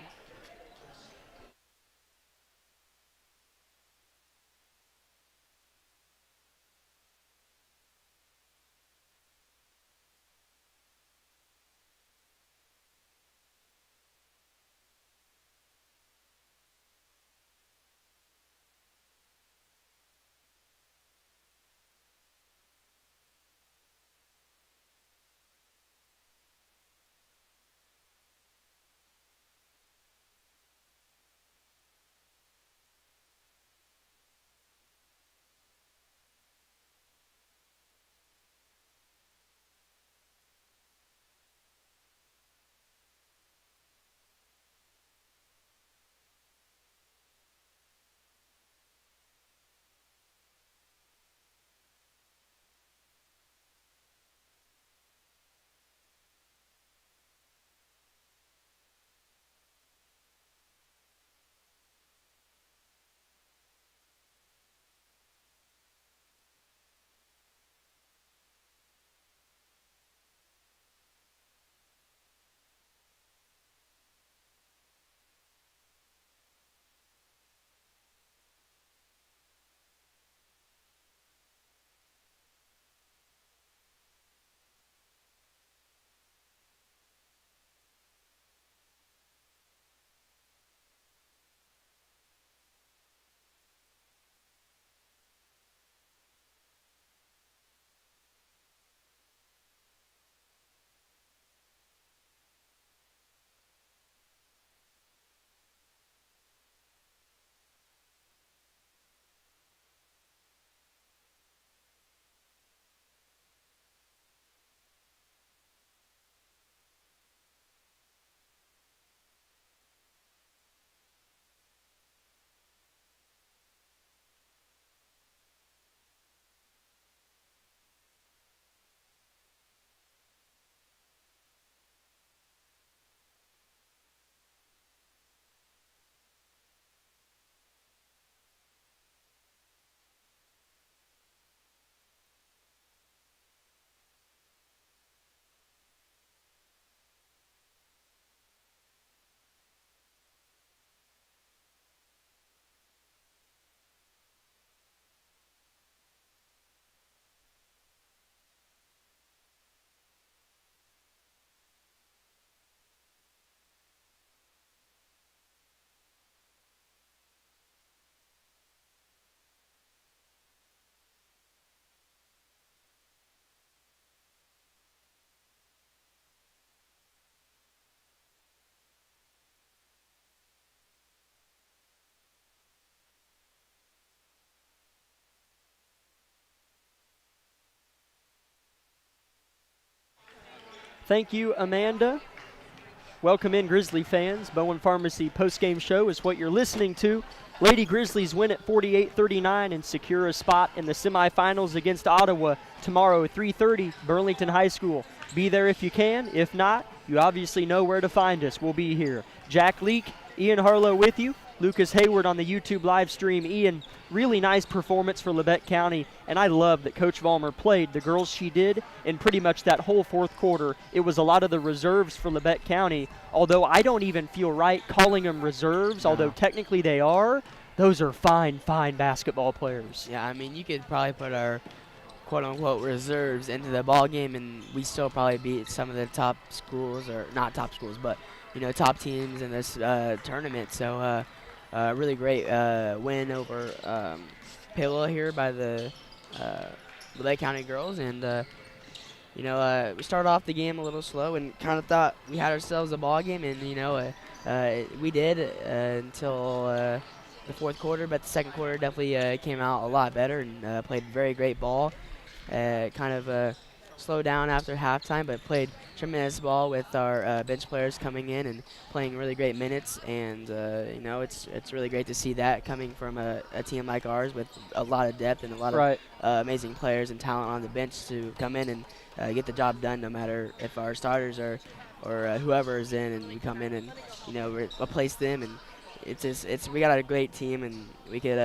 Thank you, Amanda. Welcome in, Grizzly fans. Bowen Pharmacy postgame show is what you're listening to. Lady Grizzlies win at 48-39 and secure a spot in the semifinals against Ottawa tomorrow at 3:30, Burlington High School. Be there if you can. If not, you obviously know where to find us. We'll be here. Jack Leak, Ian Harlow with you. Lucas Hayward on the YouTube live stream. Ian, really nice performance for Labette County, and I love that Coach Vollmer played the girls she did in pretty much that whole fourth quarter. It was a lot of the reserves for Labette County, although I don't even feel right calling them reserves, although technically they are. Those are fine, fine basketball players. Yeah, I mean, you could probably put our quote-unquote reserves into the ball game, and we still probably beat some of the top schools, or not top schools, but, you know, top teams in this tournament. So, really great win over Paola here by the Lake County girls, and you know, we started off the game a little slow and kind of thought we had ourselves a ball game, and you know, we did until the fourth quarter, but the second quarter definitely came out a lot better and played very great ball. Kind of slow down after halftime, but played tremendous ball with our bench players coming in and playing really great minutes. And you know, it's really great to see that coming from a team like ours with a lot of depth and a lot of amazing players and talent on the bench to come in and get the job done, no matter if our starters or whoever is in, and we come in and, you know, replace them. And we got a great team, and we could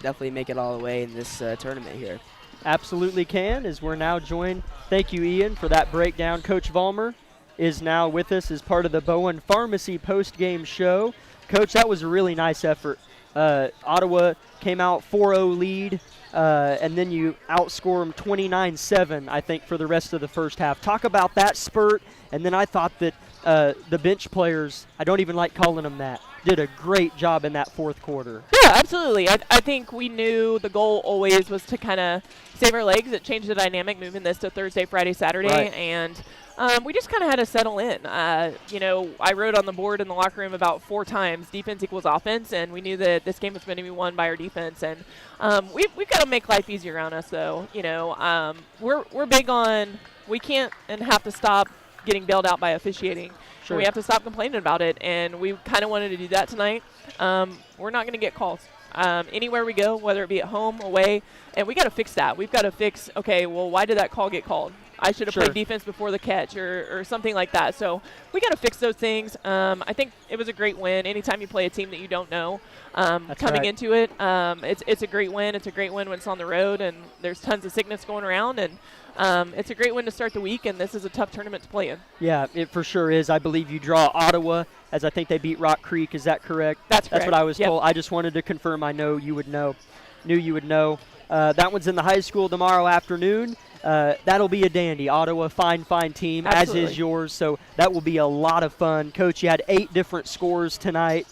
definitely make it all the way in this tournament here. Absolutely can, as we're now joined. Thank you, Ian, for that breakdown. Coach Vollmer is now with us as part of the Bowen Pharmacy post-game show. Coach, that was a really nice effort. Ottawa came out 4-0 lead, and then you outscore them 29-7, I think, for the rest of the first half. Talk about that spurt, and then I thought that the bench players, I don't even like calling them that, did a great job in that fourth quarter. Yeah, absolutely. I think we knew the goal always was to kind of save our legs. It changed the dynamic, moving this to Thursday, Friday, Saturday, and we just kind of had to settle in. You know, I wrote on the board in the locker room about 4 times, defense equals offense, and we knew that this game was going to be won by our defense. And we've got to make life easier on us, though. You know, we're big on, we can't and have to stop getting bailed out by officiating. Sure. We have to stop complaining about it, and we kind of wanted to do that tonight. We're not going to get calls anywhere we go, whether it be at home, away, and we got to fix that. We've got to fix, okay, well, why did that call get called? I should have played defense before the catch or something like that. So we got to fix those things. I think it was a great win. Anytime you play a team that you don't know coming into it, it's a great win. It's a great win when it's on the road and there's tons of sickness going around. And it's a great win to start the week, and this is a tough tournament to play in. Yeah, it for sure is. I believe you draw Ottawa, as I think they beat Rock Creek. Is that correct? That's correct. That's what I was told. I just wanted to confirm. I know you would know. Knew you would know. That one's in the high school tomorrow afternoon. That'll be a dandy. Ottawa, fine team, Absolutely. as is yours. So that will be a lot of fun. Coach, you had 8 different scores tonight.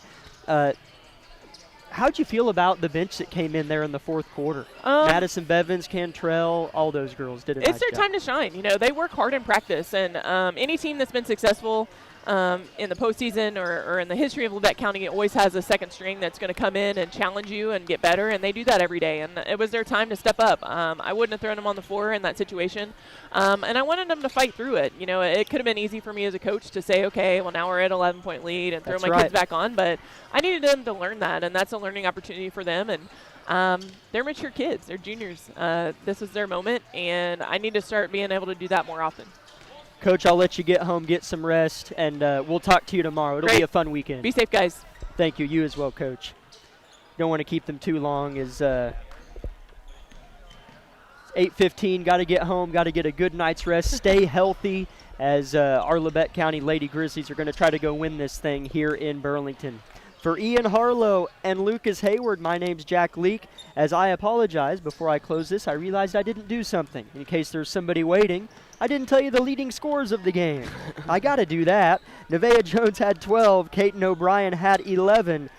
How'd you feel about the bench that came in there in the fourth quarter? Madison Bevins, Cantrell, all those girls did a nice job. It's their time to shine. You know, they work hard in practice, and any team that's been successful in the postseason or in the history of Lebec County, it always has a second string that's going to come in and challenge you and get better, and they do that every day. And it was their time to step up. I wouldn't have thrown them on the floor in that situation, and I wanted them to fight through it. You know, it could have been easy for me as a coach to say, okay, well, now we're at 11-point lead and throw my kids back on, but I needed them to learn that, and that's a learning opportunity for them. And they're mature kids. They're juniors. This is their moment, and I need to start being able to do that more often. Coach, I'll let you get home, get some rest, and we'll talk to you tomorrow. It'll be a fun weekend. Be safe, guys. Thank you. You as well, Coach. Don't want to keep them too long. Is 8:15. Got to get home. Got to get a good night's rest. Stay healthy, as our Lebec County Lady Grizzlies are going to try to go win this thing here in Burlington. For Ian Harlow and Lucas Hayward, my name's Jack Leake. As I apologize, before I close this, I realized I didn't do something. In case there's somebody waiting, I didn't tell you the leading scores of the game. I got to do that. Nevaeh Jones had 12. Kaiten O'Brien had 11.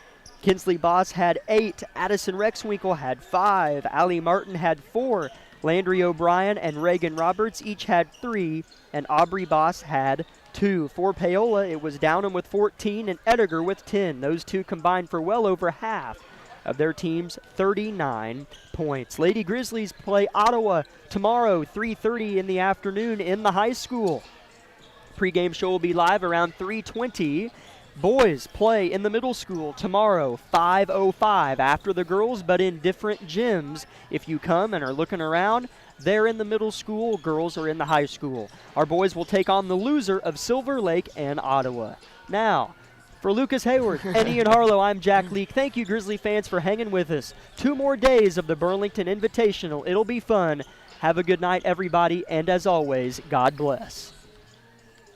Kinsley Boss had 8. Addison Rexwinkle had 5. Allie Martin had 4. Landry O'Brien and Reagan Roberts each had 3. And Aubrey Boss had 2. For Paola, it was Downham with 14 and Ediger with 10. Those two combined for well over half of their team's 39 points. Lady Grizzlies play Ottawa tomorrow, 3:30 in the afternoon in the high school. Pre-game show will be live around 3:20. Boys play in the middle school tomorrow, 5:05 after the girls, but in different gyms. If you come and are looking around, they're in the middle school, girls are in the high school. Our boys will take on the loser of Silver Lake and Ottawa. Now, for Lucas Hayward and Ian Harlow, I'm Jack Leake. Thank you, Grizzly fans, for hanging with us. 2 more days of the Burlington Invitational. It'll be fun. Have a good night, everybody, and as always, God bless.